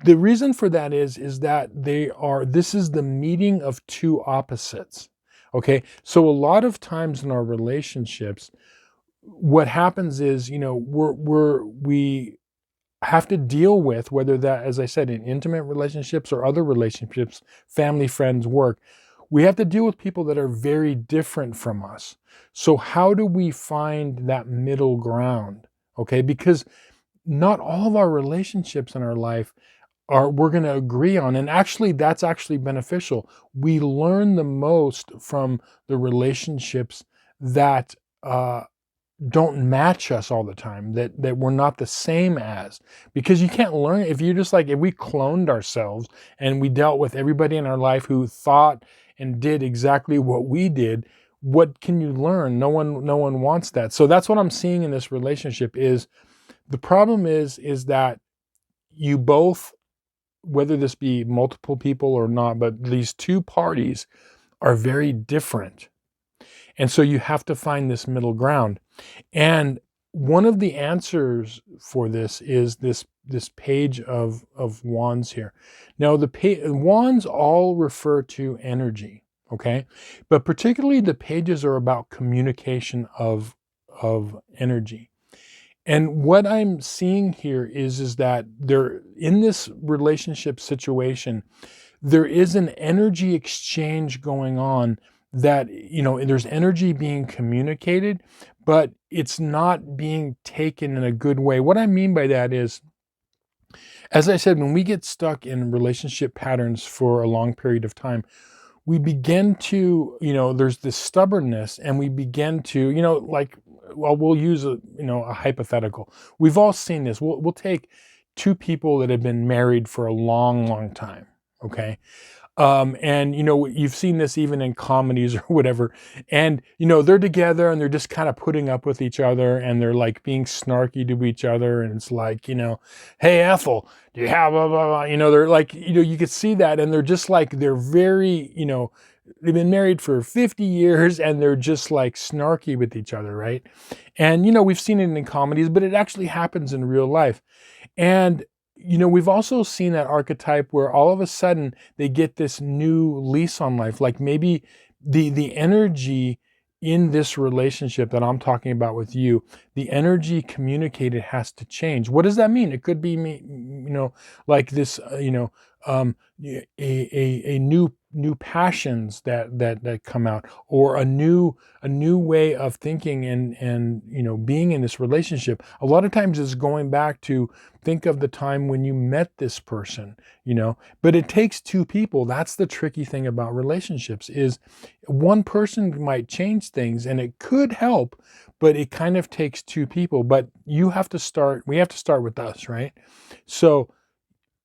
The reason for that is that this is the meeting of two opposites. Okay, so a lot of times in our relationships, what happens is, we have to deal with, whether that, as I said, in intimate relationships or other relationships, family, friends, work, we have to deal with people that are very different from us. So how do we find that middle ground? Okay, because not all of our relationships in our life we're going to agree on. And actually, that's actually beneficial. We learn the most from the relationships that don't match us all the time, that we're not the same as. Because you can't learn if you just like, if we cloned ourselves and we dealt with everybody in our life who thought and did exactly what we did, what can you learn? No one wants that. So that's what I'm seeing in this relationship. Is the problem is that you both, whether this be multiple people or not, but these two parties are very different. And so you have to find this middle ground. And one of the answers for this is this Page of Wands here. Now, wands all refer to energy, okay? But particularly the pages are about communication of energy. And what I'm seeing here is that there, in this relationship situation, there is an energy exchange going on, that, there's energy being communicated, but it's not being taken in a good way. What I mean by that is, as I said, when we get stuck in relationship patterns for a long period of time, we begin to, there's this stubbornness, and we begin to, well, we'll use a hypothetical. We've all seen this. We'll take two people that have been married for a long, long time. Okay. And you've seen this even in comedies or whatever, and they're together and they're just kind of putting up with each other, and they're like being snarky to each other, and it's like, hey Ethel, do you have blah, blah, blah? They're like, you could see that, and they're just like, they're very, they've been married for 50 years and they're just like snarky with each other, right? And, you know, we've seen it in comedies, but it actually happens in real life. And, you know, we've also seen that archetype where all of a sudden they get this new lease on life. Like maybe the energy in this relationship that I'm talking about with you, the energy communicated has to change. What does that mean? It could be me, you know, like this, a new passions that come out, or a new way of thinking and you know, being in this relationship. A lot of times it's going back to think of the time when you met this person, you know, but it takes two people. That's the tricky thing about relationships, is one person might change things and it could help, but it kind of takes two people. But we have to start with us, right? So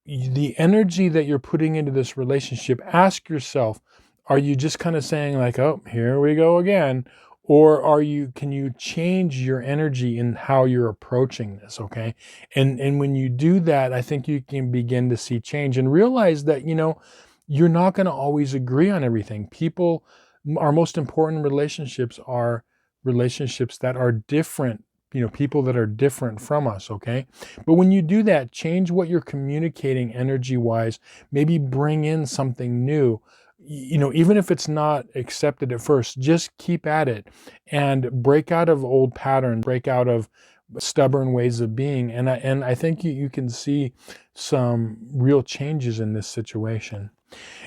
the energy that you're putting into this relationship, ask yourself, are you just kind of saying like, oh, here we go again? Or can you change your energy in how you're approaching this? Okay. And when you do that, I think you can begin to see change and realize that, you know, you're not going to always agree on everything. Our most important relationships are relationships that are different, you know, people that are different from us, okay? But when you do that, change what you're communicating energy-wise, maybe bring in something new. You know, even if it's not accepted at first, just keep at it and break out of old patterns, break out of stubborn ways of being. And I think you can see some real changes in this situation.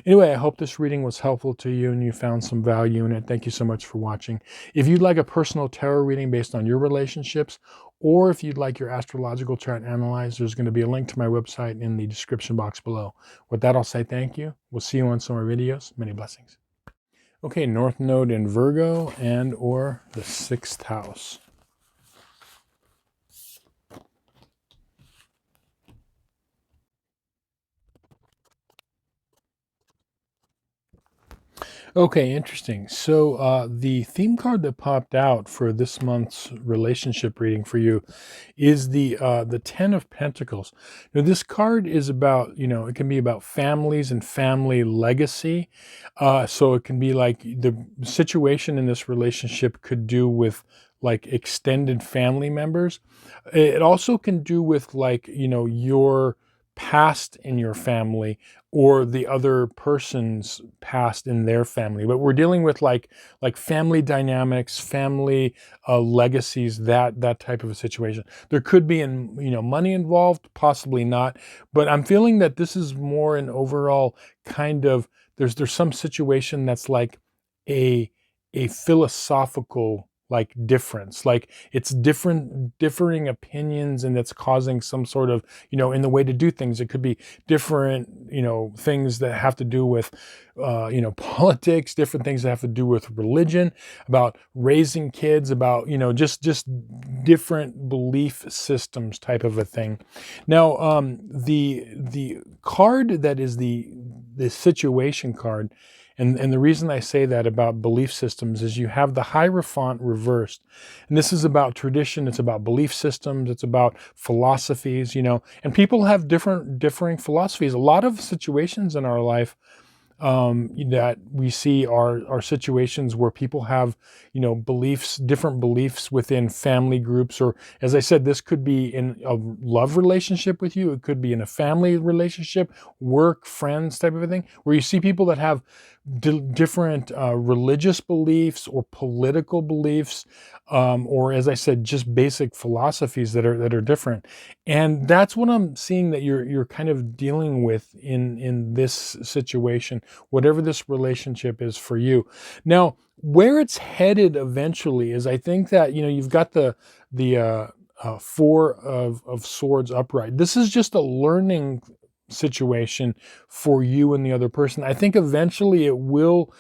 Anyway, I hope this reading was helpful to you and you found some value in it. Thank you so much for watching. If you'd like a personal tarot reading based on your relationships, or if you'd like your astrological chart analyzed, there's going to be a link to my website in the description box below. With that, I'll say thank you. We'll see you on some more videos. Many blessings. Okay, North Node in Virgo and or the 6th house. Okay, interesting. So the theme card that popped out for this month's relationship reading for you is the 10 of Pentacles. Now, this card is about, you know, it can be about families and family legacy. So it can be like the situation in this relationship could do with like extended family members. It also can do with like, you know, your past in your family or the other person's past in their family. But we're dealing with like family dynamics, family legacies, that type of a situation. There could be money involved, possibly not. But I'm feeling that this is more an overall kind of, there's some situation that's like a philosophical like difference, like it's differing opinions, and it's causing some sort of, you know, in the way to do things. It could be different, you know, things that have to do with politics, different things that have to do with religion, about raising kids, about, you know, just different belief systems type of a thing. Now the card that is the situation card, and the reason I say that about belief systems is you have the Hierophant reversed. And this is about tradition. It's about belief systems. It's about philosophies, you know, and people have differing philosophies. A lot of situations in our life that we see are situations where people have, you know, different beliefs within family groups, or as I said, this could be in a love relationship with you. It could be in a family relationship, work, friends type of a thing, where you see people that have different religious beliefs or political beliefs, or as I said, just basic philosophies that are different. And that's what I'm seeing that you're kind of dealing with in this situation, whatever this relationship is for you. Now, where it's headed eventually is, I think that, you know, you've got the Four of Swords upright. This is just a learning situation for you and the other person. I think eventually it will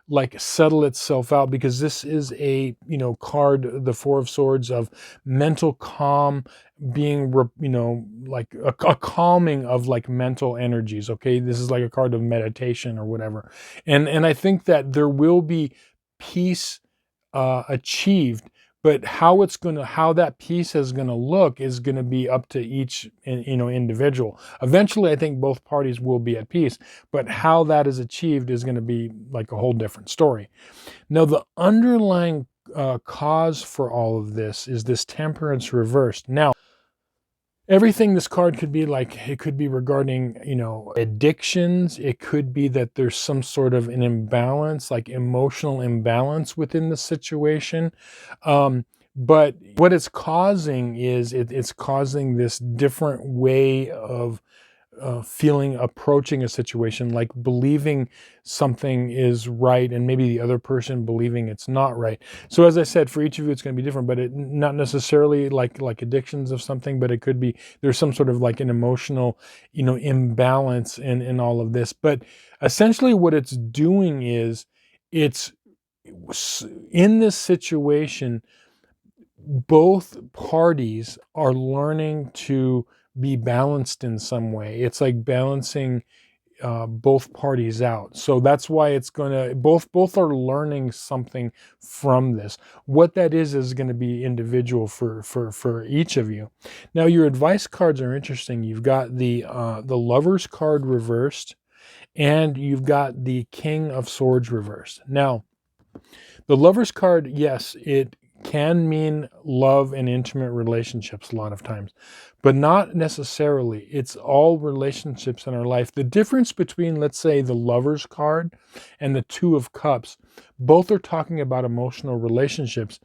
like settle itself out, because this is a, you know, card, the Four of Swords, of mental calm, being, you know, like a calming of like mental energies. Okay, this is like a card of meditation or whatever, and I think that there will be peace achieved, but how that piece is gonna look is gonna be up to each, individual. Eventually, I think both parties will be at peace, but how that is achieved is gonna be like a whole different story. Now, the underlying cause for all of this is this Temperance reversed. Now, everything this card could be like, it could be regarding, addictions. It could be that there's some sort of an imbalance, like emotional imbalance within the situation. But what it's causing is it's causing this different way of approaching a situation, like believing something is right and maybe the other person believing it's not right. So as I said, for each of you it's going to be different, but it not necessarily like addictions of something, but it could be there's some sort of like an emotional imbalance in all of this. But essentially what it's doing is it's in this situation, both parties are learning to be balanced in some way. It's like balancing both parties out. So that's why it's gonna both are learning something from this. What that is going to be individual for each of you. Now, your advice cards are interesting. You've got the Lover's card reversed, and you've got the King of Swords reversed. Now, the Lover's card, yes, it can mean love and intimate relationships a lot of times, but not necessarily. It's all relationships in our life. The difference between, let's say, the Lover's card and the Two of Cups, both are talking about emotional relationships,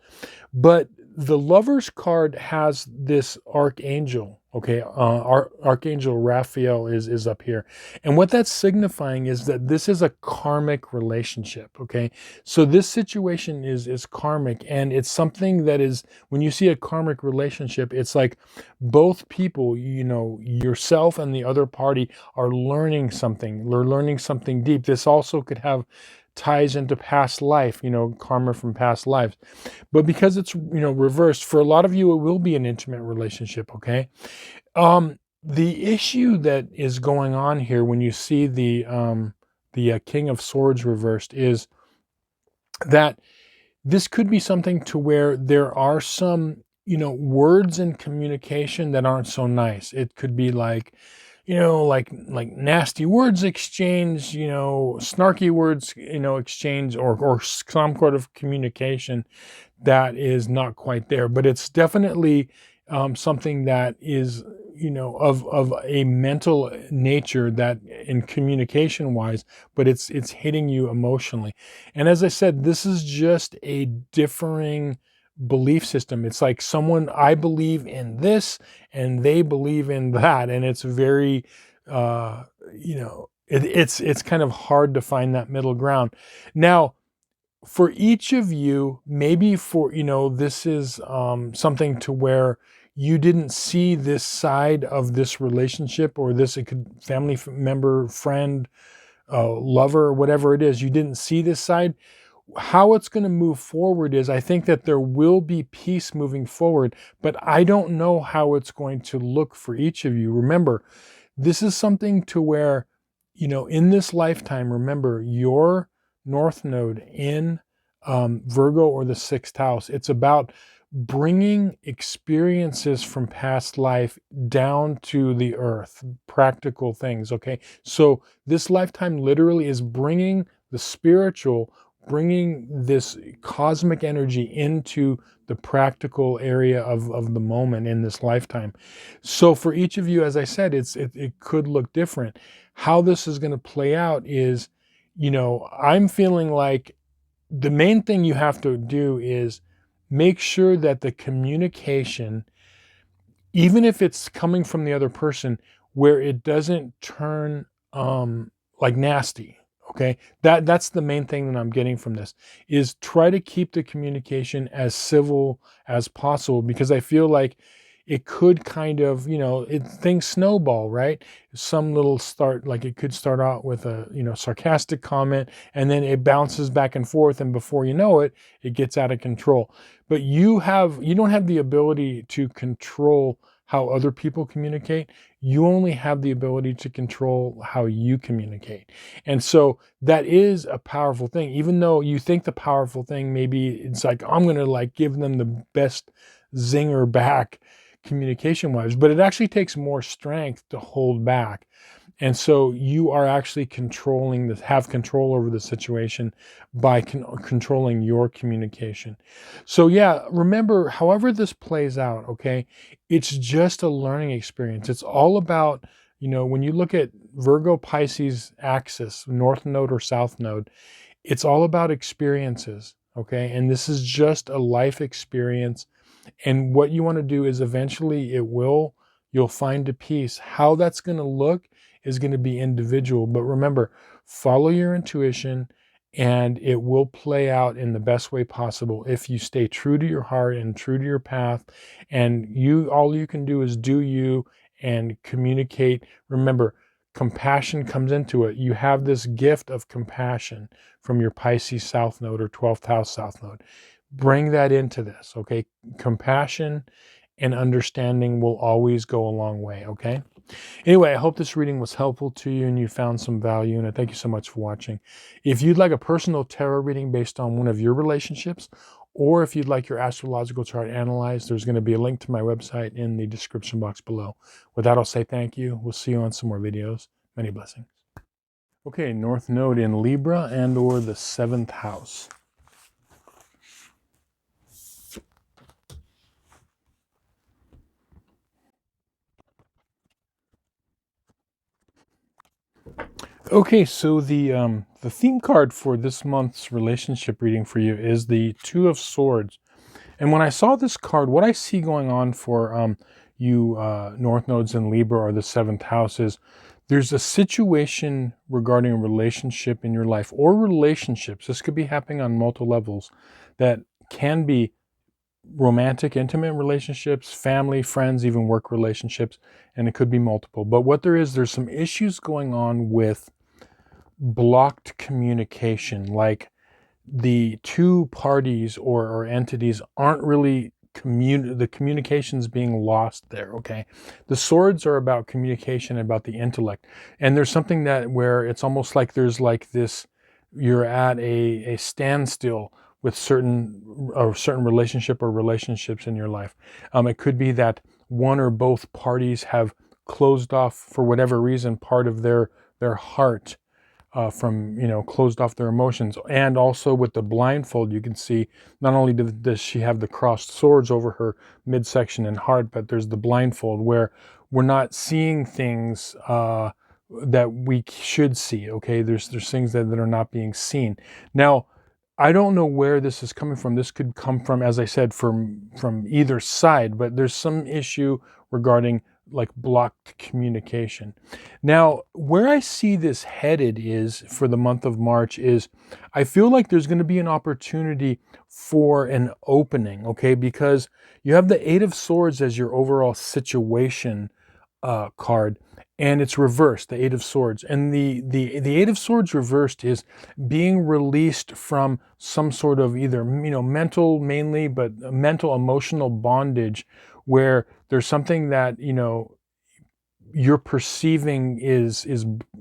but the Lover's card has this archangel. Okay, Archangel Raphael is up here. And what that's signifying is that this is a karmic relationship, okay? So this situation is karmic, and it's something that is, when you see a karmic relationship, it's like both people, yourself and the other party are learning something. They're learning something deep. This also could have ties into past life, karma from past lives. But because it's, reversed, for a lot of you, it will be an intimate relationship, okay? The issue that is going on here when you see the King of Swords reversed is that this could be something to where there are some, words in communication that aren't so nice. It could be like, like nasty words exchange, snarky words, exchange, or some sort of communication that is not quite there. But it's definitely something that is, of a mental nature, that in communication wise, but it's hitting you emotionally. And as I said, this is just a differing belief system. It's like I believe in this and they believe in that, and it's very it's kind of hard to find that middle ground. Now, for each of you, maybe for this is something to where you didn't see this side of this relationship, or this, it could family member, friend, lover, whatever it is, you didn't see this side. How it's going to move forward is, I think that there will be peace moving forward, but I don't know how it's going to look for each of you. Remember, this is something to where, in this lifetime, remember your North Node in Virgo or the 6th house. It's about bringing experiences from past life down to the earth, practical things, okay? So this lifetime literally is bringing the spiritual, bringing this cosmic energy into the practical area of the moment in this lifetime. So for each of you, as I said, it could look different. How this is going to play out is, I'm feeling like the main thing you have to do is make sure that the communication, even if it's coming from the other person, where it doesn't turn like nasty. Okay, that's the main thing that I'm getting from this, is try to keep the communication as civil as possible, because I feel like it could kind of, things snowball, right? Some little start, like it could start out with a, sarcastic comment, and then it bounces back and forth, and before you know it, it gets out of control. But you don't have the ability to control how other people communicate. You only have the ability to control how you communicate. And so that is a powerful thing. Even though you think the powerful thing, maybe it's like, I'm going to like give them the best zinger back communication wise, but it actually takes more strength to hold back. And so you are actually controlling this, have control over the situation by controlling your communication. So yeah, remember, however this plays out, okay, it's just a learning experience. It's all about, you know, when you look at Virgo Pisces axis, north node or south node, it's all about experiences, okay? And this is just a life experience. And what you want to do is eventually you'll find a peace. How that's going to look is going to be individual. But remember, follow your intuition and it will play out in the best way possible if you stay true to your heart and true to your path. And all you can do is do you and communicate. Remember, compassion comes into it. You have this gift of compassion from your Pisces South Node or 12th house South Node. Bring that into this, okay? Compassion and understanding will always go a long way, okay? Anyway, I hope this reading was helpful to you and you found some value in it. Thank you so much for watching. If you'd like a personal tarot reading based on one of your relationships, or if you'd like your astrological chart analyzed, there's going to be a link to my website in the description box below. With that, I'll say thank you. We'll see you on some more videos. Many blessings. Okay, North Node in Libra and or the 7th house. Okay, so the theme card for this month's relationship reading for you is the Two of Swords. And when I saw this card, what I see going on for you North Nodes in Libra or the 7th house is there's a situation regarding a relationship in your life or relationships. This could be happening on multiple levels that can be romantic, intimate relationships, family, friends, even work relationships, and it could be multiple. But what there's some issues going on with blocked communication, like the two parties or entities aren't really the communication's being lost there, okay? The swords are about communication, about the intellect. And there's something that where it's almost like there's like this, you're at a standstill with certain relationship or relationships in your life. It could be that one or both parties have closed off for whatever reason part of their heart from, you know, closed off their emotions. And also with the blindfold, you can see not only does she have the crossed swords over her midsection and heart, but there's the blindfold where we're not seeing things that we should see, okay? There's things that are not being seen. Now, I don't know where this is coming from. This could come from, as I said, from either side, but there's some issue regarding like blocked communication. Now, where I see this headed is for the month of March is I feel like there's going to be an opportunity for an opening, okay? Because you have the Eight of Swords as your overall situation card, and it's reversed, the Eight of Swords. And the Eight of Swords reversed is being released from some sort of either, you know, mental mainly, but mental emotional bondage where there's something that, you know, you're perceiving is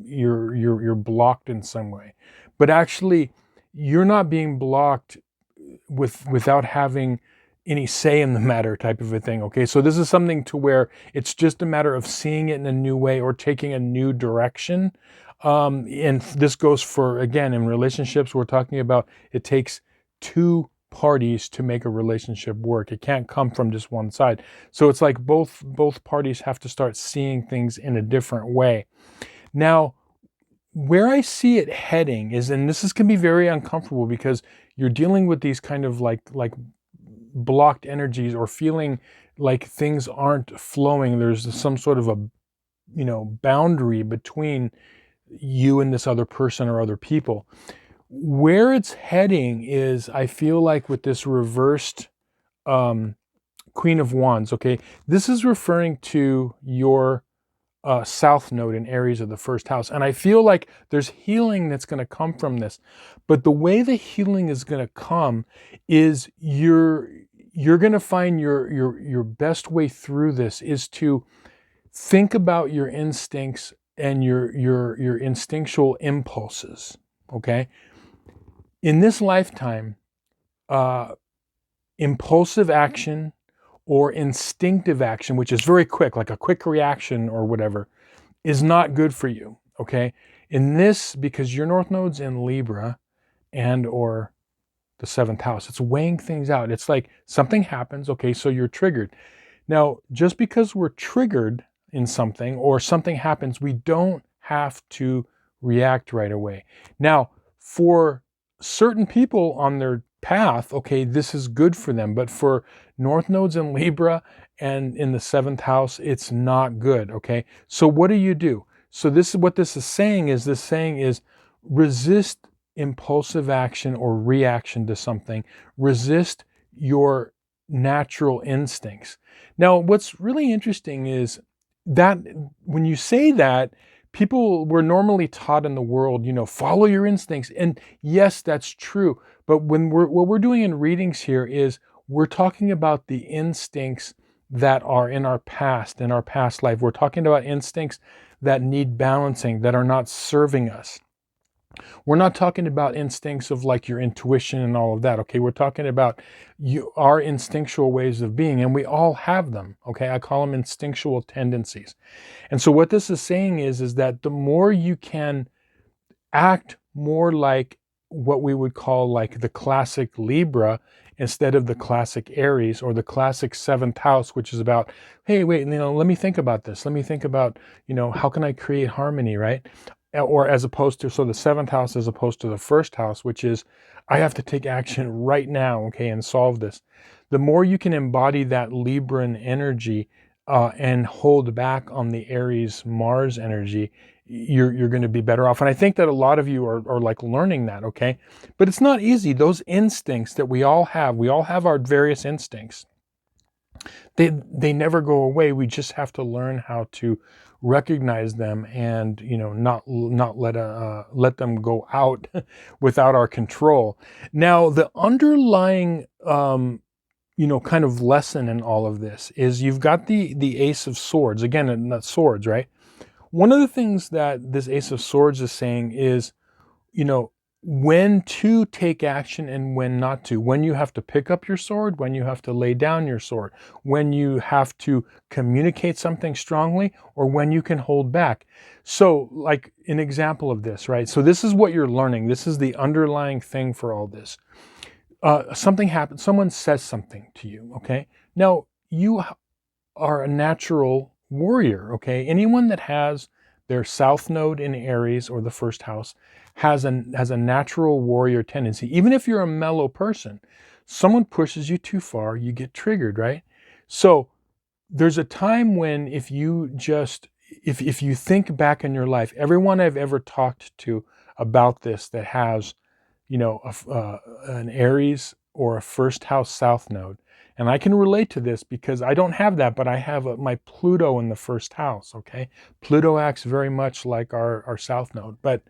you're blocked in some way. But actually you're not being blocked without having any say in the matter type of a thing, okay? So this is something to where it's just a matter of seeing it in a new way or taking a new direction. And this goes for, again, in relationships, we're talking about it takes two parties to make a relationship work. It can't come from just one side. So it's like both parties have to start seeing things in a different way. Now, where I see it heading is, and this can be very uncomfortable because you're dealing with these kind of like blocked energies or feeling like things aren't flowing. There's some sort of a, you know, boundary between you and this other person or other people. Where it's heading is, I feel like with this reversed Queen of Wands, okay, this is referring to your South Node in Aries of the first house. And I feel like there's healing that's going to come from this. But the way the healing is going to come is you're going to find your best way through this is to think about your instincts and your instinctual impulses. Okay, in this lifetime, impulsive action or instinctive action, which is very quick, like a quick reaction or whatever, is not good for you. Okay, in this, because your North Node's in Libra and or the seventh house, it's weighing things out. It's like something happens. Okay, so you're triggered. Now, just because we're triggered in something or something happens, we don't have to react right away. Now, for certain people on their path, okay, this is good for them. But for North Nodes in Libra and in the seventh house, it's not good. Okay, so what do? So this is what this is saying is resist impulsive action or reaction to something. Resist your natural instincts. Now, what's really interesting is that when you say that, people were normally taught in the world, follow your instincts. And yes, that's true. But what we're doing in readings here is we're talking about the instincts that are in our past life. We're talking about instincts that need balancing, that are not serving us. We're not talking about instincts of like your intuition and all of that. Okay, we're talking about our instinctual ways of being, and we all have them. Okay, I call them instinctual tendencies. And so what this is saying is that the more you can act more like what we would call like the classic Libra instead of the classic Aries or the classic seventh house, which is about, hey, wait, let me think about this. Let me think about, how can I create harmony, right? Or as opposed to, so the seventh house as opposed to the first house, which is, I have to take action right now, okay, and solve this. The more you can embody that Libran energy and hold back on the Aries Mars energy, you're going to be better off. And I think that a lot of you are like learning that, okay? But it's not easy. Those instincts that we all have our various instincts. They never go away. We just have to learn how to recognize them and not let them go out without our control. Now, the underlying kind of lesson in all of this is you've got the Ace of Swords. Again, not swords, right? One of the things that this Ace of Swords is saying is, when to take action and when not to, when you have to pick up your sword, when you have to lay down your sword, when you have to communicate something strongly, or when you can hold back. So like an example of this, right? So this is what you're learning. This is the underlying thing for all this. Something happens, someone says something to you, okay? Now, you are a natural warrior, okay? Anyone that has their south node in Aries or the first house has a natural warrior tendency. Even if you're a mellow person, someone pushes you too far, you get triggered, right? So there's a time when if you think back in your life, everyone I've ever talked to about this that has, an Aries or a first house south node, and I can relate to this because I don't have that, but I have my Pluto in the first house, okay? Pluto acts very much like our south node. But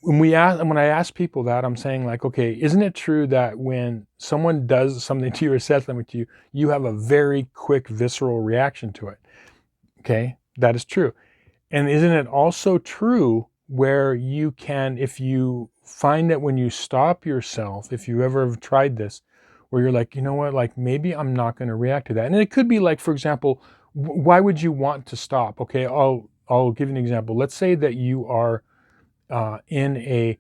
when I ask people that, I'm saying like, okay, isn't it true that when someone does something to you or says something to you, you have a very quick visceral reaction to it? Okay, that is true. And isn't it also true where you can, if you find that when you stop yourself, if you ever have tried this, where you're like, you know what, like maybe I'm not going to react to that. And it could be like, for example, why would you want to stop? Okay, I'll give you an example. Let's say that you are in a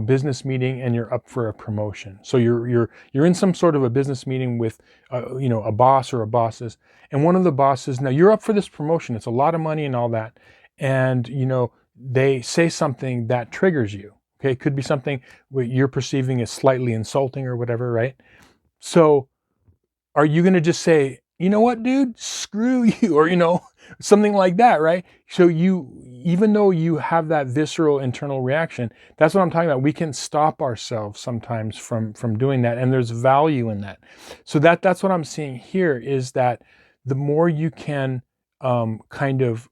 business meeting and you're up for a promotion. So you're in some sort of a business meeting with a boss or a bosses, and one of the bosses, now you're up for this promotion, it's a lot of money and all that, and they say something that triggers you. Okay, it could be something what you're perceiving as slightly insulting or whatever, right? So are you going to just say, you know what, dude, screw you, or something like that, right? So even though you have that visceral internal reaction, that's what I'm talking about. We can stop ourselves sometimes from doing that, and there's value in that. So that's what I'm seeing here, is that the more you can kind of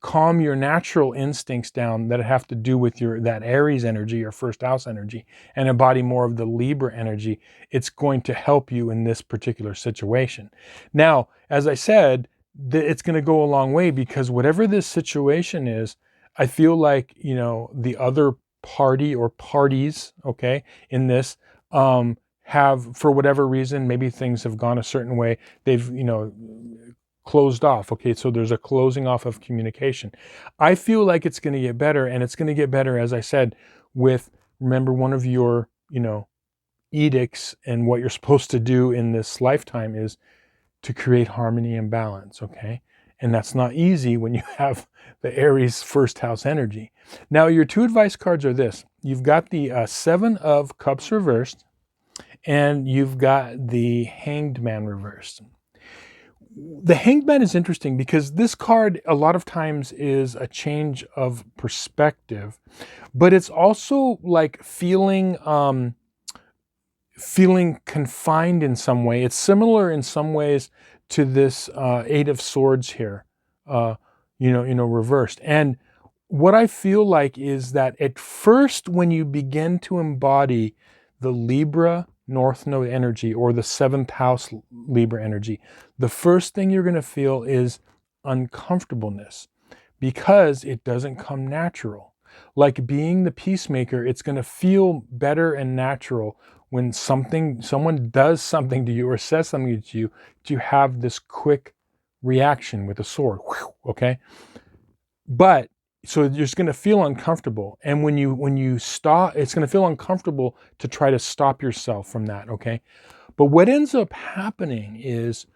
calm your natural instincts down that have to do with that Aries energy, your first house energy, and embody more of the Libra energy, it's going to help you in this particular situation. Now, as I said, it's going to go a long way, because whatever this situation is, I feel like, the other party or parties, okay, in this, have, for whatever reason, maybe things have gone a certain way. They've, closed off. Okay, so there's a closing off of communication. I feel like it's going to get better, and it's going to get better, as I said, with, remember, one of your, edicts and what you're supposed to do in this lifetime is to create harmony and balance. Okay, and that's not easy when you have the Aries first house energy. Now, your two advice cards are this. You've got the Seven of Cups reversed, and you've got the Hanged Man reversed. The Hanged Man is interesting because this card a lot of times is a change of perspective, but it's also like feeling confined in some way. It's similar in some ways to this Eight of Swords here, reversed. And what I feel like is that at first, when you begin to embody the Libra North Node energy, or the 7th house Libra energy, the first thing you're going to feel is uncomfortableness, because it doesn't come natural. Like being the peacemaker, it's going to feel better and natural when someone does something to you or says something to you, to have this quick reaction with a sword. Okay, but so you're just going to feel uncomfortable, and when you stop, it's going to feel uncomfortable to try to stop yourself from that. Okay, but what ends up happening is,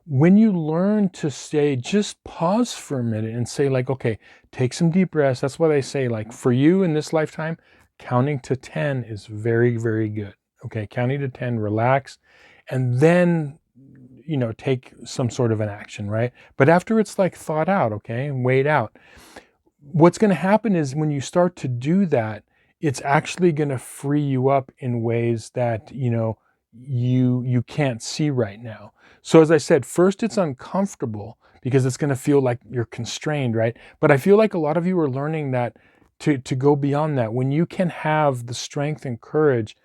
when you learn to say, just pause for a minute and say, like, okay, take some deep breaths. That's what I say, like, for you in this lifetime, counting to 10 is very, very good. Okay, counting to 10, relax, and then, take some sort of an action, right? But after it's like thought out, okay, and weighed out, what's going to happen is, when you start to do that, it's actually going to free you up in ways that, you can't see right now. So as I said, first it's uncomfortable because it's going to feel like you're constrained, right? But I feel like a lot of you are learning that to go beyond that, when you can have the strength and courage,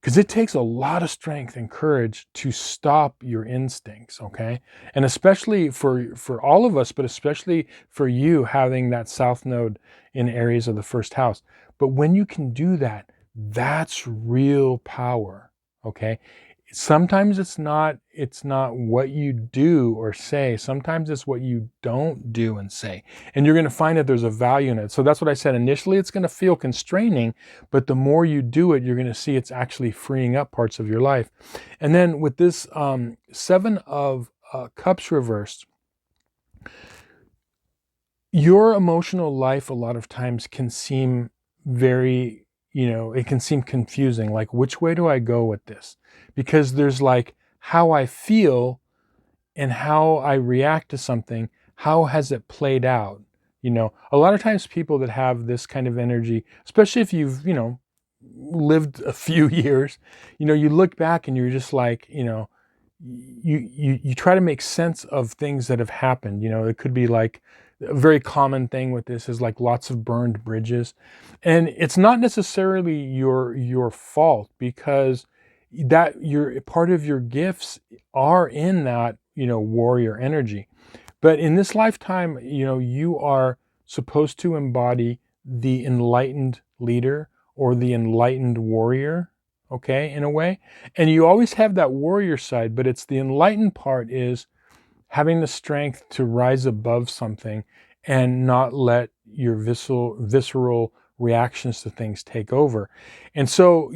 because it takes a lot of strength and courage to stop your instincts, okay? And especially for all of us, but especially for you having that South Node in Aries of the first house. But when you can do that, that's real power, okay? Sometimes it's not what you do or say. Sometimes it's what you don't do and say. And you're going to find that there's a value in it. So that's what I said. Initially, it's going to feel constraining, but the more you do it, you're going to see it's actually freeing up parts of your life. And then with this Seven of Cups reversed, your emotional life a lot of times can seem very, it can seem confusing. Like, which way do I go with this? Because there's like how I feel and how I react to something. How has it played out? A lot of times people that have this kind of energy, especially if you've, lived a few years, you look back and you're just like, you try to make sense of things that have happened. It could be like, a very common thing with this is like lots of burned bridges. And it's not necessarily your fault, because that your part of your gifts are in that, warrior energy. But in this lifetime, you are supposed to embody the enlightened leader or the enlightened warrior, okay, in a way. And you always have that warrior side, but it's the enlightened part is having the strength to rise above something and not let your visceral reactions to things take over. And so,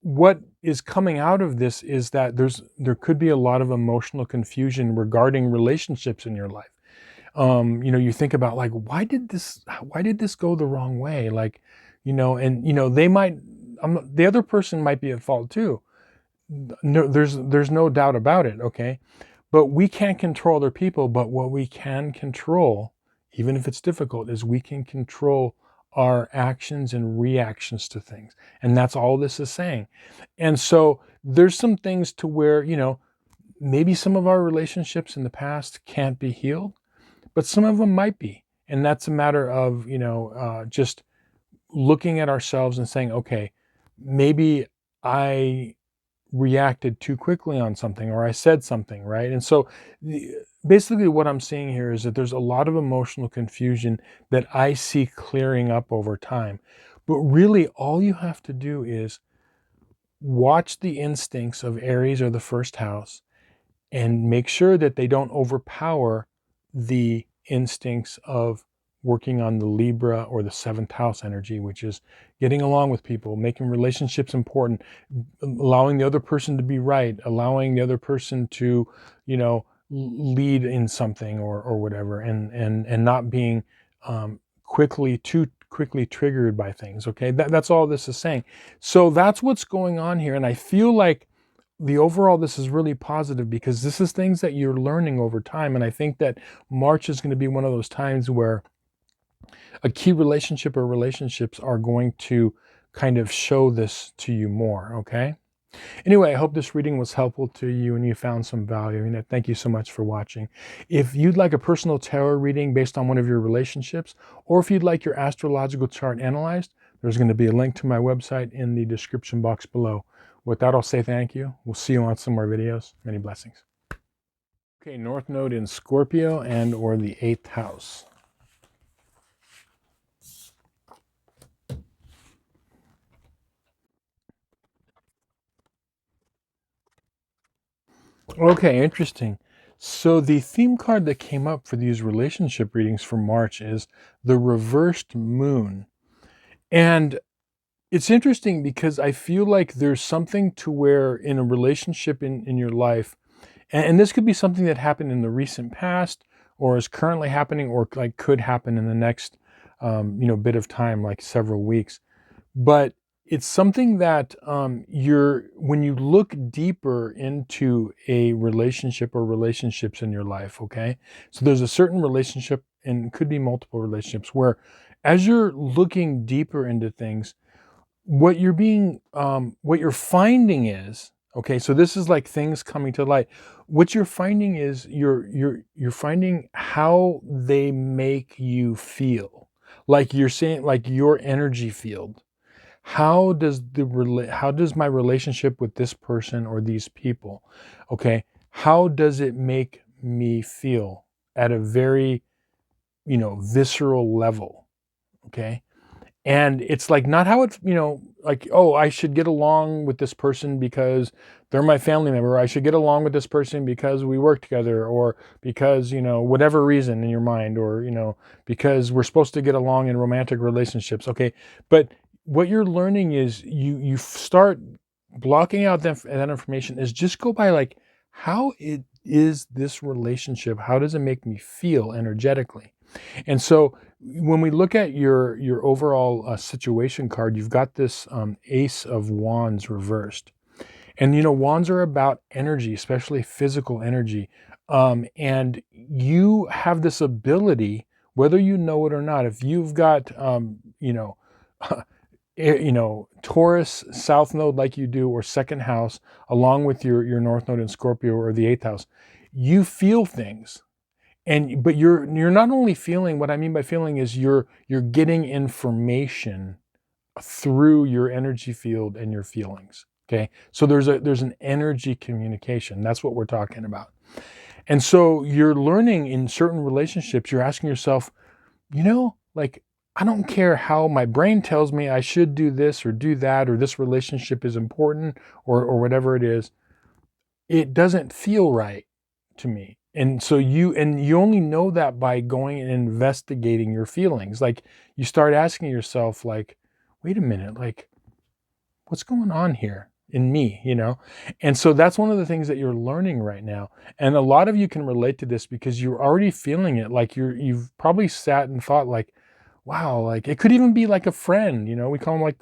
what is coming out of this is that there could be a lot of emotional confusion regarding relationships in your life. You think about, like, why did this go the wrong way? Like, and they might, the other person might be at fault too. No, there's no doubt about it. Okay. But we can't control other people. But what we can control, even if it's difficult, is we can control our actions and reactions to things. And that's all this is saying. And so there's some things to where, maybe some of our relationships in the past can't be healed, but some of them might be. And that's a matter of, just looking at ourselves and saying, okay, maybe I reacted too quickly on something, or I said something, right? And so basically what I'm seeing here is that there's a lot of emotional confusion that I see clearing up over time. But really all you have to do is watch the instincts of Aries or the first house and make sure that they don't overpower the instincts of working on the Libra or the seventh house energy, which is getting along with people, making relationships important, allowing the other person to be right, allowing the other person to, lead in something or whatever, and not being too quickly triggered by things. Okay, that's all this is saying. So that's what's going on here, and I feel like the overall this is really positive because this is things that you're learning over time. And I think that March is going to be one of those times where a key relationship or relationships are going to kind of show this to you more. Okay. Anyway, I hope this reading was helpful to you and you found some value in it. Thank you so much for watching. If you'd like a personal tarot reading based on one of your relationships, or if you'd like your astrological chart analyzed, there's going to be a link to my website in the description box below. With that, I'll say thank you. We'll see you on some more videos. Many blessings. Okay, North Node in Scorpio and or the 8th house. Okay, interesting. So the theme card that came up for these relationship readings for March is the reversed moon. And it's interesting because I feel like there's something to where in a relationship in your life, and this could be something that happened in the recent past or is currently happening or like could happen in the next, bit of time, like several weeks. But it's something that when you look deeper into a relationship or relationships in your life, okay? So there's a certain relationship and could be multiple relationships where as you're looking deeper into things, what you're finding is, okay, so this is like things coming to light. What you're finding is you're finding how they make you feel. Like you're saying, like your energy field. How does my relationship with this person or these people, okay, how does it make me feel at a very, visceral level, okay? And it's like not how it, like, oh, I should get along with this person because they're my family member. I should get along with this person because we work together, or because, whatever reason in your mind, or, because we're supposed to get along in romantic relationships. Okay. But what you're learning is you start blocking out that information is just go by like, how it is this relationship? How does it make me feel energetically? And so when we look at your overall situation card, you've got this Ace of Wands reversed. And, wands are about energy, especially physical energy. And you have this ability, whether you know it or not, if you've got, Taurus South Node like you do, or second house, along with your North Node in Scorpio or the 8th house, you feel things. But you're not only feeling, what I mean by feeling is you're getting information through your energy field and your feelings. Okay. So there's an energy communication. That's what we're talking about. And so you're learning in certain relationships, you're asking yourself, like, I don't care how my brain tells me I should do this or do that, or this relationship is important, or whatever it is. It doesn't feel right to me. And so you only know that by going and investigating your feelings. Like you start asking yourself, like, wait a minute, like, what's going on here in me, And so that's one of the things that you're learning right now. And a lot of you can relate to this because you're already feeling it. Like you've probably sat and thought like, wow, like it could even be like a friend, we call them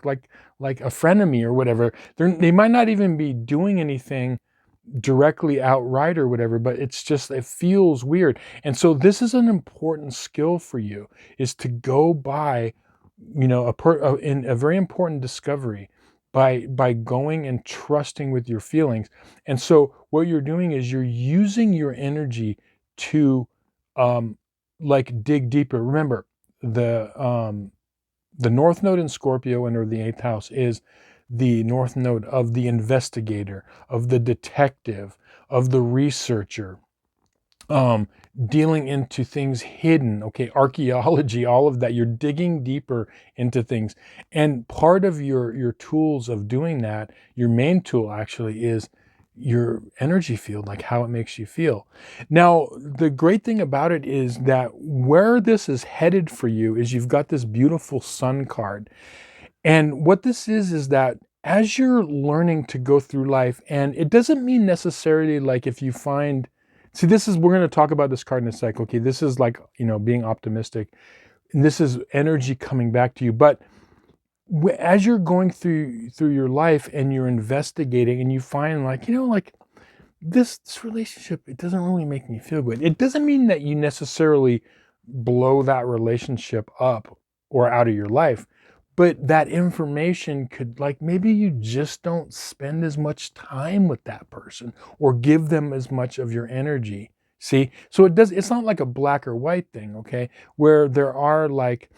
like a frenemy or whatever. They might not even be doing anything directly outright or whatever, but it feels weird. And so this is an important skill for you, is to go by, in a very important discovery by going and trusting with your feelings. And so what you're doing is you're using your energy to like dig deeper. Remember, the North Node in Scorpio under the 8th house is the North Node of the investigator, of the detective, of the researcher, um, dealing into things hidden, okay, archaeology, all of that. You're digging deeper into things. And part of your tools of doing that, your main tool actually is your energy field, like how it makes you feel. Now, the great thing about it is that where this is headed for you is you've got this beautiful sun card. And what this is that as you're learning to go through life, and it doesn't mean necessarily like if you find, see, this is, we're going to talk about this card in a sec. Okay, this is like, being optimistic. And this is energy coming back to you. But as you're going through your life and you're investigating and you find like, like this relationship, it doesn't really make me feel good. It doesn't mean that you necessarily blow that relationship up or out of your life, but that information could, like, maybe you just don't spend as much time with that person or give them as much of your energy. See, so it's not like a black or white thing, okay? Where there are like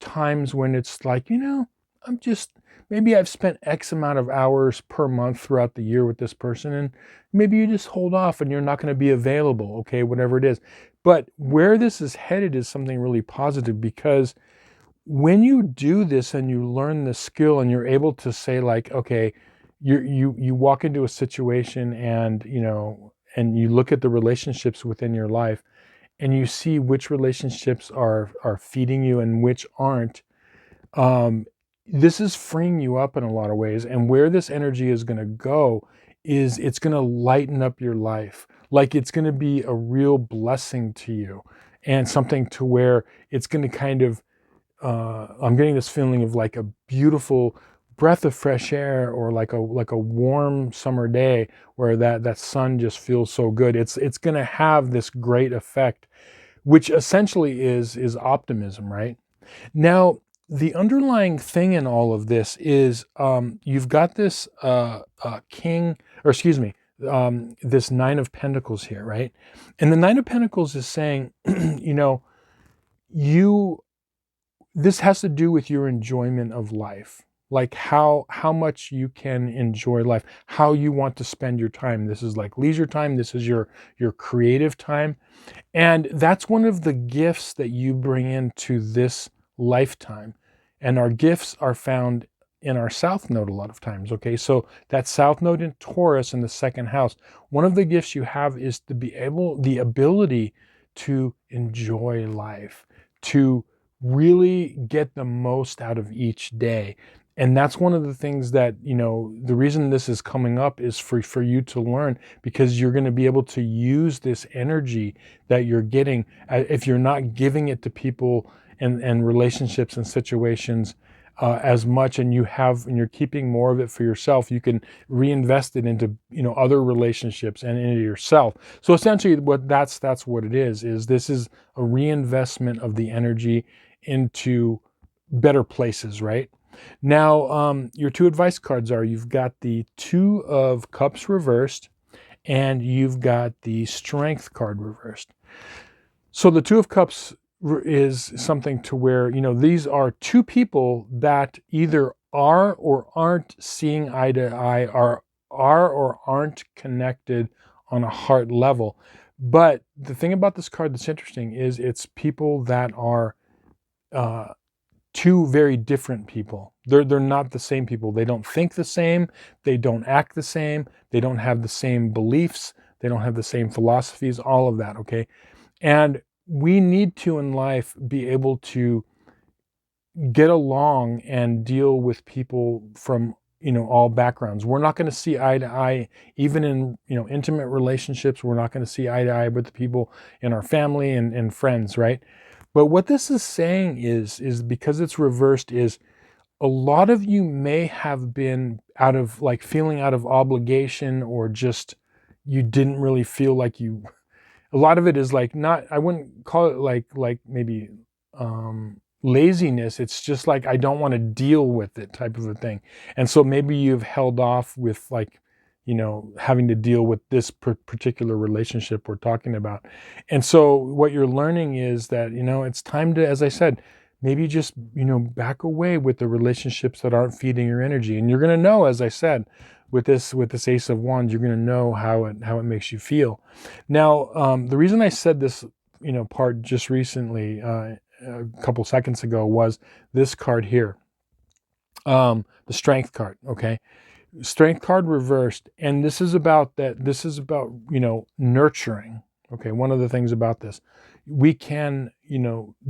times when it's like, I'm just, maybe I've spent X amount of hours per month throughout the year with this person, and maybe you just hold off and you're not going to be available, okay, whatever it is. But where this is headed is something really positive, because when you do this and you learn the skill and you're able to say like, okay, you walk into a situation and, and you look at the relationships within your life and you see which relationships are feeding you and which aren't. This is freeing you up in a lot of ways. And where this energy is going to go is it's going to lighten up your life. Like it's going to be a real blessing to you, and something to where it's going to kind of, I'm getting this feeling of like a beautiful breath of fresh air, or like a warm summer day where that sun just feels so good. It's going to have this great effect, which essentially is optimism, right? Now, the underlying thing in all of this is, you've got this king, or excuse me, this Nine of Pentacles here, right? And the Nine of Pentacles is saying, you, this has to do with your enjoyment of life, like how much you can enjoy life, how you want to spend your time. This is like leisure time. This is your creative time. And that's one of the gifts that you bring into this lifetime. And our gifts are found in our South Node a lot of times, okay? So that South Node in Taurus in the 2nd house, one of the gifts you have is to be the ability to enjoy life, to really get the most out of each day. And that's one of the things that, the reason this is coming up is for you to learn, because you're going to be able to use this energy that you're getting. If you're not giving it to people and relationships and situations as much, and you're keeping more of it for yourself, you can reinvest it into, other relationships and into yourself. So essentially that's what it is this is a reinvestment of the energy into better places, right? Now, your 2 advice cards are, you've got the 2 of Cups reversed, and you've got the Strength card reversed. So the 2 of Cups is something to where, these are 2 people that either are or aren't seeing eye to eye, are or aren't connected on a heart level. But the thing about this card that's interesting is it's people that are 2 very different people. They're not the same people. They don't think the same. They don't act the same. They don't have the same beliefs. They don't have the same philosophies, all of that, okay? And we need to, in life, be able to get along and deal with people from, all backgrounds. We're not going to see eye to eye, even in, intimate relationships. We're not going to see eye to eye with the people in our family and friends, right? But what this is saying is because it's reversed, is a lot of you may have been out of, like, feeling out of obligation, or just you didn't really feel like you, a lot of it is like, not, I wouldn't call it like maybe laziness. It's just like, I don't want to deal with it type of a thing. And so maybe you've held off with, like, having to deal with this particular relationship we're talking about. And so what you're learning is that, it's time to, as I said, maybe just, back away with the relationships that aren't feeding your energy. And you're going to know, as I said, with this Ace of Wands, you're going to know how it makes you feel. Now, the reason I said this, part just recently, a couple seconds ago, was this card here, the Strength card. Okay, Strength card reversed, and this is about that. This is about nurturing. Okay, one of the things about this, we can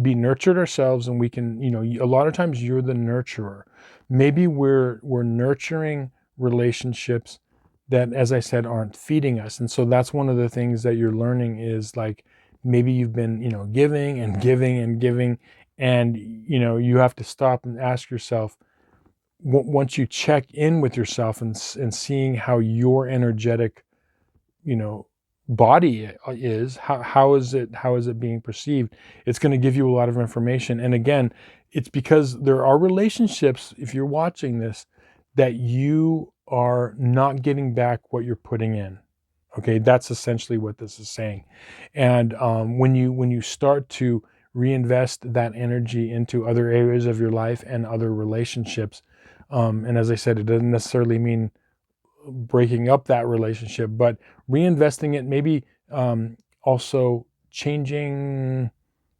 be nurtured ourselves, and we can a lot of times you're the nurturer. Maybe we're nurturing relationships that, as I said, aren't feeding us, and so that's one of the things that you're learning is like maybe you've been giving and giving and giving, and you have to stop and ask yourself, once you check in with yourself and seeing how your energetic, body is, how is it being perceived, it's going to give you a lot of information. And again, it's because there are relationships, if you're watching this, that you are not getting back what you're putting in. Okay, that's essentially what this is saying. And when you start to reinvest that energy into other areas of your life and other relationships, and as I said, it doesn't necessarily mean breaking up that relationship, but reinvesting it, maybe also changing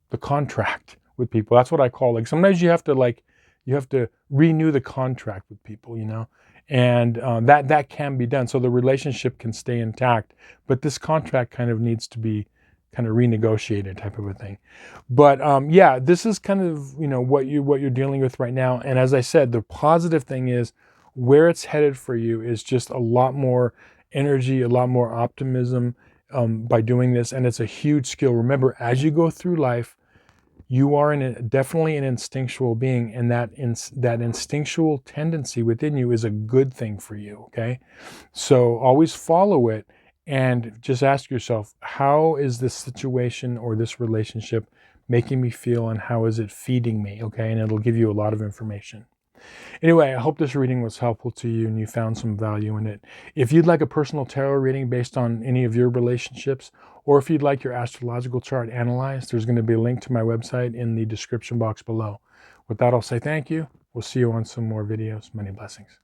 the contract with people. That's what I call, like, sometimes you have to renew the contract with people, and that can be done so the relationship can stay intact, but this contract kind of needs to be kind of renegotiated, type of a thing. But yeah, this is kind of what you're dealing with right now. And as I said, the positive thing is where it's headed for you is just a lot more energy, a lot more optimism by doing this, and it's a huge skill. Remember, as you go through life, you are definitely an instinctual being, and that instinctual tendency within you is a good thing for you, okay? So always follow it and just ask yourself, how is this situation or this relationship making me feel, and how is it feeding me, okay? And it'll give you a lot of information. Anyway, I hope this reading was helpful to you and you found some value in it. If you'd like a personal tarot reading based on any of your relationships, or if you'd like your astrological chart analyzed, there's going to be a link to my website in the description box below. With that, I'll say thank you. We'll see you on some more videos. Many blessings.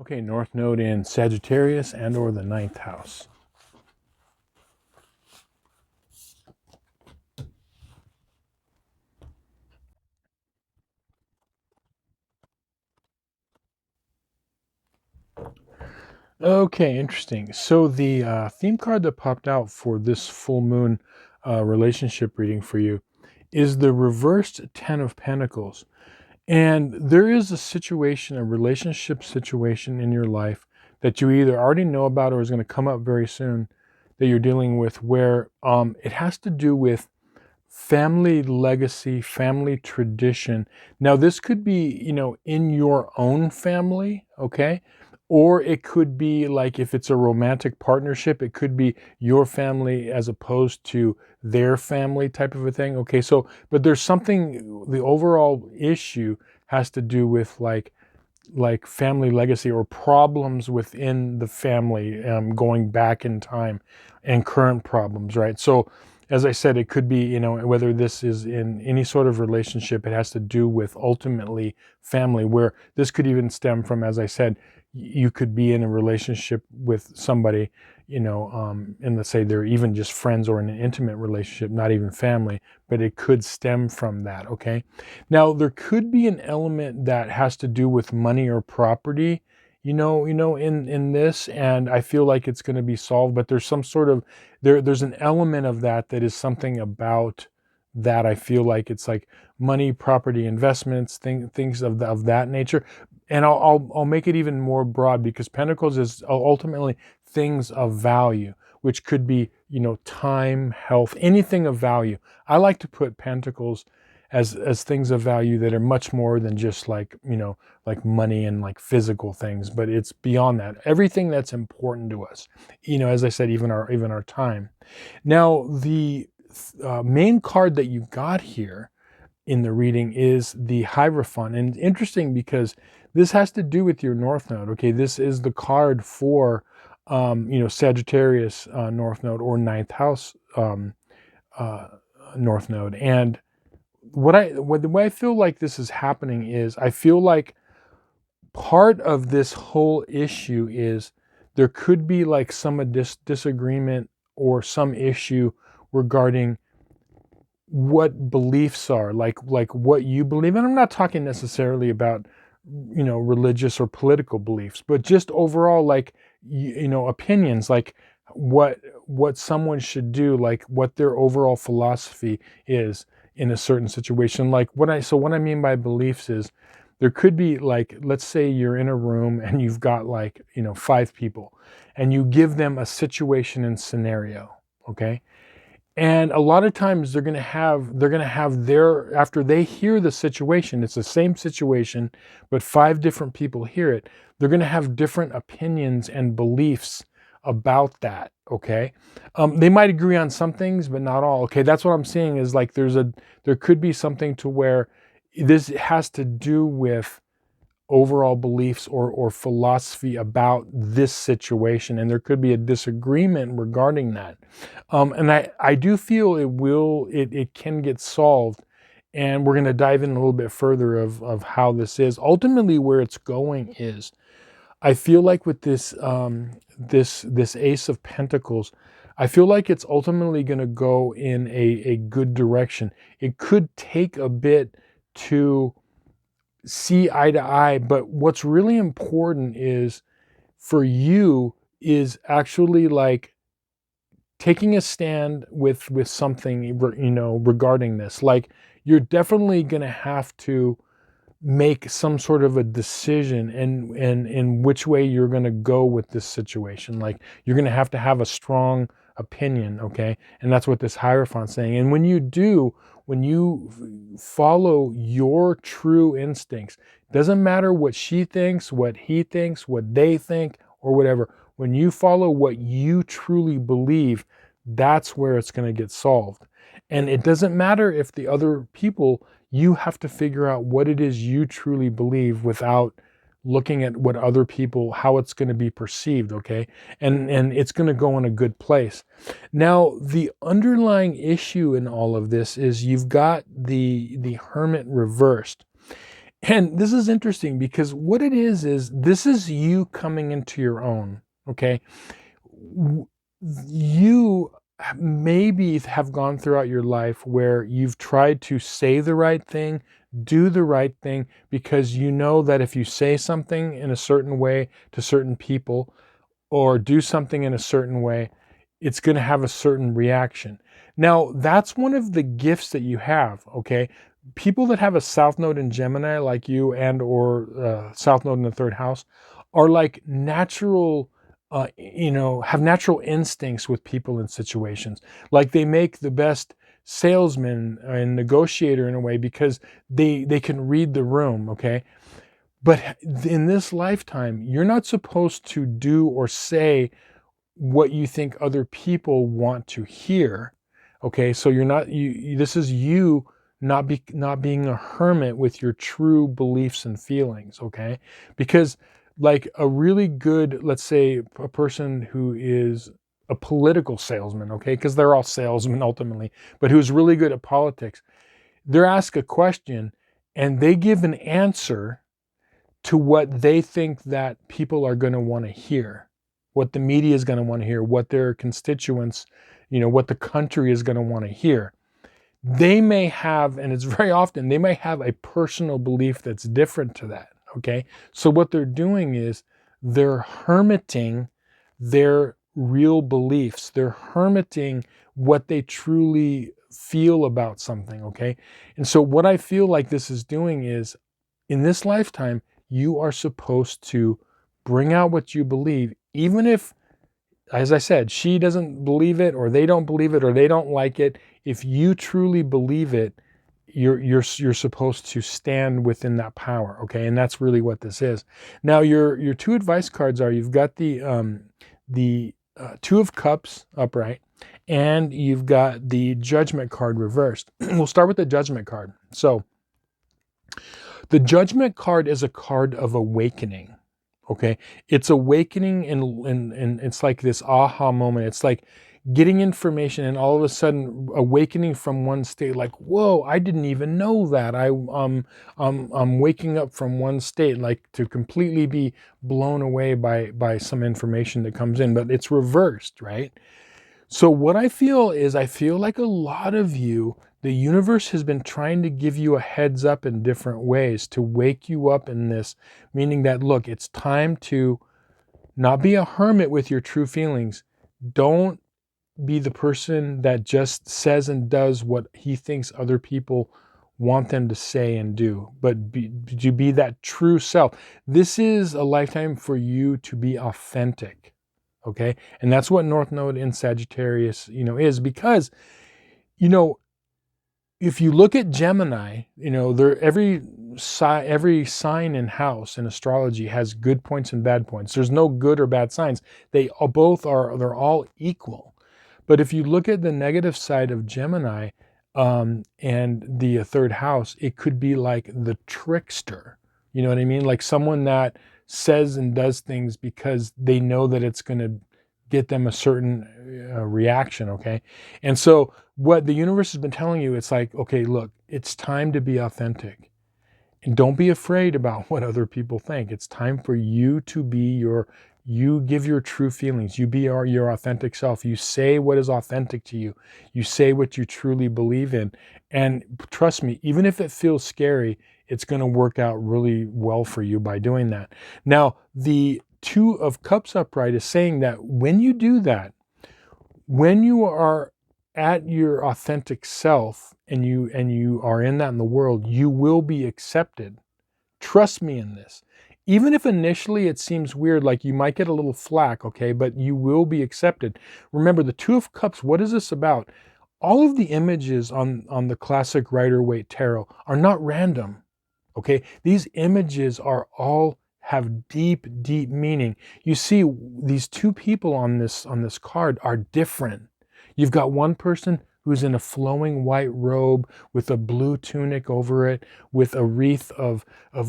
Okay, North Node in Sagittarius and or the 9th house. Okay, interesting. So the theme card that popped out for this full moon relationship reading for you is the reversed 10 of Pentacles. And there is a situation, a relationship situation in your life that you either already know about or is going to come up very soon that you're dealing with, where it has to do with family legacy, family tradition. Now, this could be, in your own family, okay? Or it could be like, if it's a romantic partnership, it could be your family as opposed to their family, type of a thing. Okay, so, but there's something, the overall issue has to do with like family legacy or problems within the family, going back in time, and current problems, right? So as I said, it could be, whether this is in any sort of relationship, it has to do with ultimately family, where this could even stem from, as I said, you could be in a relationship with somebody, and let's say they're even just friends or in an intimate relationship, not even family, but it could stem from that, okay? Now, there could be an element that has to do with money or property, in this, and I feel like it's going to be solved, but there's some sort of, there's an element of that is something about that. I feel like it's like money, property, investments, things of that nature. And I'll make it even more broad, because Pentacles is ultimately things of value, which could be, time, health, anything of value. I like to put Pentacles as things of value that are much more than just like, like money and like physical things, but it's beyond that. Everything that's important to us, as I said, even our time. Now, the main card that you got here in the reading is the Hierophant. And interesting, because this has to do with your North Node. Okay, this is the card for Sagittarius North Node or ninth house North Node. And the way I feel like this is happening is I feel like part of this whole issue is there could be like some disagreement or some issue regarding what beliefs are, like what you believe. And I'm not talking necessarily about, religious or political beliefs, but just overall, like, opinions, like what someone should do, like what their overall philosophy is in a certain situation. Like what I mean by beliefs is there could be, like, let's say you're in a room and you've got like, 5 people and you give them a situation and scenario. Okay. And a lot of times they're going to have their, after they hear the situation, it's the same situation, but 5 different people hear it. They're going to have different opinions and beliefs about that. Okay. They might agree on some things, but not all. Okay. That's what I'm seeing is like, there could be something to where this has to do with overall beliefs or philosophy about this situation, and there could be a disagreement regarding that. And I do feel it can get solved, and we're going to dive in a little bit further of how this is. Ultimately, where it's going is, I feel like with this this Ace of Pentacles, I feel like it's ultimately going to go in a good direction. It could take a bit to see eye to eye, but what's really important is for you is actually like taking a stand with something, regarding this. Like, you're definitely going to have to make some sort of a decision and in which way you're going to go with this situation. Like, you're going to have a strong opinion. Okay. And that's what this Hierophant's saying. And when you follow your true instincts, doesn't matter what she thinks, what he thinks, what they think, or whatever. When you follow what you truly believe, that's where it's going to get solved. And it doesn't matter if the other people, you have to figure out what it is you truly believe without looking at what other people, how it's going to be perceived. Okay. And it's going to go in a good place. Now, the underlying issue in all of this is you've got the Hermit reversed. And this is interesting because what it is this is you coming into your own. Okay. You maybe have gone throughout your life where you've tried to say the right thing, do the right thing, because you know that if you say something in a certain way to certain people or do something in a certain way, it's going to have a certain reaction. Now, that's one of the gifts that you have, okay? People that have a South Node in Gemini, like you, and or South Node in the 3rd house, are like natural, have natural instincts with people in situations. Like, they make the best salesman and negotiator in a way because they can read the room, okay? But in this lifetime, you're not supposed to do or say what you think other people want to hear, okay? So you're not, this is you not being a hermit with your true beliefs and feelings, okay? Because like a really good, let's say a person who is a political salesman, okay? Because they're all salesmen ultimately, but who's really good at politics. They're asked a question and they give an answer to what they think that people are going to want to hear, what the media is going to want to hear, what their constituents, what the country is going to want to hear. They may have, and it's very often, they may have a personal belief that's different to that, okay? So what they're doing is they're hermiting their real beliefs. They're hermiting what they truly feel about something, okay? And so what I feel like this is doing is, in this lifetime, you are supposed to bring out what you believe, even if, as I said, she doesn't believe it, or they don't believe it, or they don't like it. If you truly believe it, you're supposed to stand within that power, okay? And that's really what this is. Now, your 2 advice cards are, you've got the 2 of Cups upright, and you've got the Judgment card reversed. We'll start with the Judgment card. So the Judgment card is a card of awakening, Okay, it's awakening, and it's like this aha moment. It's like getting information and all of a sudden awakening from one state, like, whoa, I didn't even know that. I'm waking up from one state, like, to completely be blown away by some information that comes in, but it's reversed, right? So what I feel is, I feel like a lot of you, the universe has been trying to give you a heads up in different ways to wake you up in this, meaning that, look, it's time to not be a hermit with your true feelings. Don't be the person that just says and does what he thinks other people want them to say and do, but to be that true self. This is a lifetime for you to be authentic. Okay. And that's what North Node in Sagittarius, is, because, you know, if you look at Gemini, every sign and house in astrology has good points and bad points. There's no good or bad signs. They're all equal. But if you look at the negative side of Gemini, and the third house, it could be like the trickster. You know what I mean? Like someone that says and does things because they know that it's going to get them a certain reaction. Okay. And so what the universe has been telling you, it's like, okay, look, it's time to be authentic. And don't be afraid about what other people think. It's time for you to be you give your true feelings. You be your authentic self. You say what is authentic to you. You say what you truly believe in. And trust me, even if it feels scary, it's going to work out really well for you by doing that. Now, the Two of Cups upright is saying that when you do that, when you are at your authentic self and you are in that in the world, you will be accepted. Trust me in this. Even if initially it seems weird, like you might get a little flack, okay, but you will be accepted. Remember, the Two of Cups, what is this about? All of the images on the classic Rider-Waite Tarot are not random, okay? These images are all have deep, deep meaning. You see, these two people on this card are different. You've got one person who's in a flowing white robe with a blue tunic over it, with a wreath of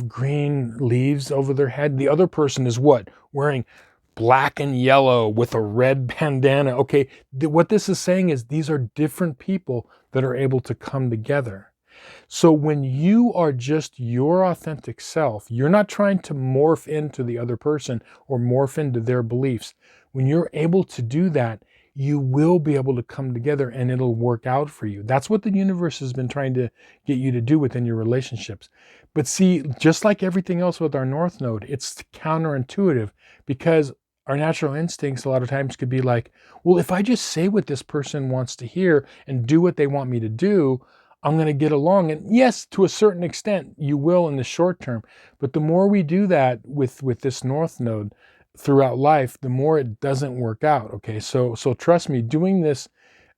green leaves over their head. The other person is what? Wearing black and yellow with a red bandana. Okay, what this is saying is these are different people that are able to come together. So when you are just your authentic self, you're not trying to morph into the other person or morph into their beliefs. When you're able to do that, you will be able to come together and it'll work out for you. That's what the universe has been trying to get you to do within your relationships. But see, just like everything else with our North Node, it's counterintuitive, because our natural instincts a lot of times could be like, well, if I just say what this person wants to hear and do what they want me to do, I'm going to get along. And yes, to a certain extent, you will in the short term. But the more we do that with this North Node throughout life, the more it doesn't work out. Okay, so trust me, doing this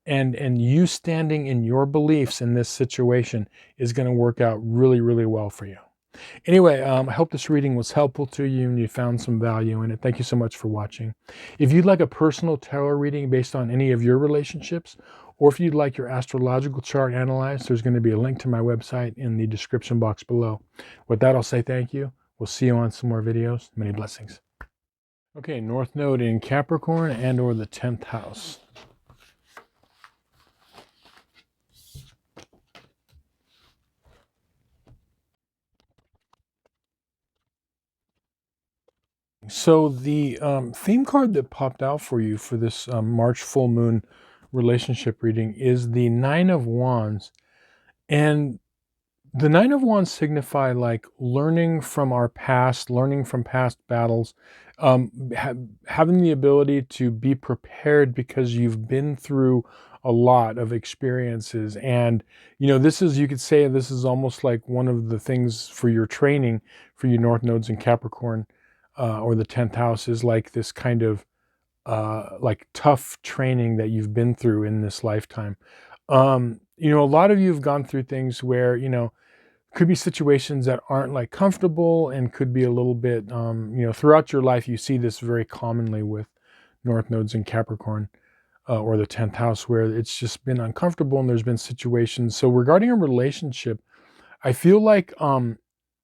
and you standing in your beliefs in this situation is going to work out really, really well for you. Anyway, I hope this reading was helpful to you and you found some value in it. Thank you so much for watching. If you'd like a personal tarot reading based on any of your relationships, or if you'd like your astrological chart analyzed, there's going to be a link to my website in the description box below. With that, I'll say thank you. We'll see you on some more videos. Many blessings. Okay, North Node in Capricorn and or the 10th house. So the theme card that popped out for you for this March full moon relationship reading is the Nine of Wands. And the Nine of Wands signify like learning from our past, learning from past battles, having the ability to be prepared because you've been through a lot of experiences. And, this is, you could say this is almost like one of the things for your training for your North Nodes in Capricorn, or the 10th house, is like this kind of like tough training that you've been through in this lifetime. A lot of you have gone through things where, could be situations that aren't like comfortable and could be a little bit, throughout your life, you see this very commonly with North Nodes in Capricorn, or the 10th house, where it's just been uncomfortable and there's been situations. So regarding a relationship, I feel like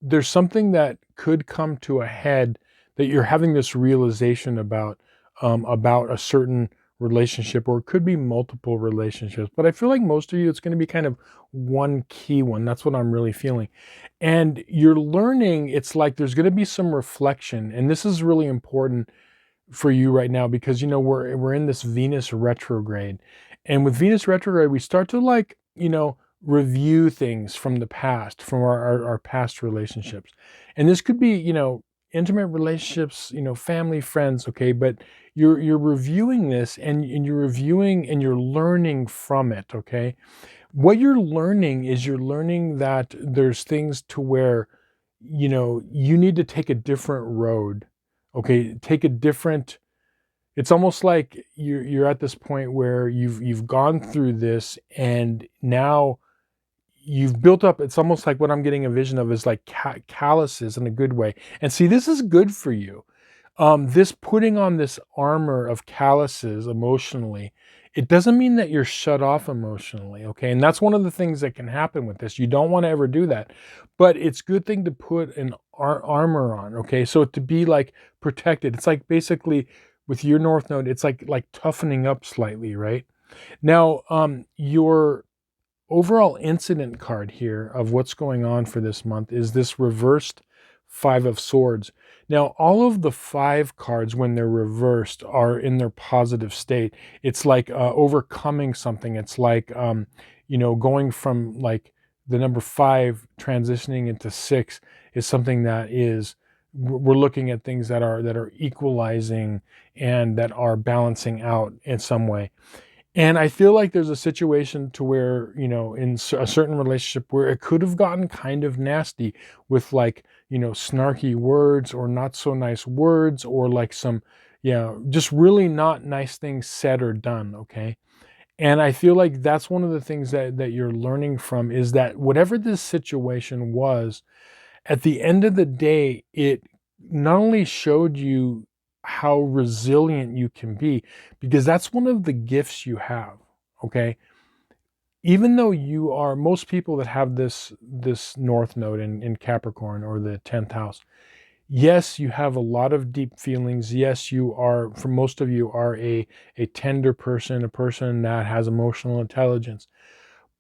there's something that could come to a head that you're having this realization about a certain relationship, or it could be multiple relationships. But I feel like most of you, it's going to be kind of one key one. That's what I'm really feeling. And you're learning, it's like there's going to be some reflection. And this is really important for you right now, because we're in this Venus retrograde. And with Venus retrograde, we start to review things from the past, from our past relationships. And this could be, intimate relationships, family, friends, okay? But you're reviewing this, and you're reviewing and you're learning from it, okay? What you're learning is you're learning that there's things to where, you need to take a different road, okay? Take a different, it's almost like you're at this point where you've gone through this, and now you've built up, it's almost like what I'm getting a vision of is like calluses in a good way. And see, this is good for you. This putting on this armor of calluses emotionally, it doesn't mean that you're shut off emotionally, okay? And that's one of the things that can happen with this. You don't want to ever do that. But it's a good thing to put an armor on, okay? So to be like protected. It's like basically with your North Node, it's like toughening up slightly, right? Now, your overall incident card here of what's going on for this month is this reversed Five of Swords. Now, all of the 5 cards, when they're reversed, are in their positive state. It's like overcoming something. It's like, going from like the number 5 transitioning into 6 is something that is, we're looking at things that are equalizing and that are balancing out in some way. And I feel like there's a situation to where, in a certain relationship where it could have gotten kind of nasty with like, snarky words or not so nice words, or like some, just really not nice things said or done. Okay. And I feel like that's one of the things that you're learning from, is that whatever this situation was, at the end of the day, it not only showed you how resilient you can be, because that's one of the gifts you have, okay? Even though you are, most people that have this North Node in Capricorn, or the 10th house, yes, you have a lot of deep feelings. Yes, you are, for most of you, are a tender person, a person that has emotional intelligence.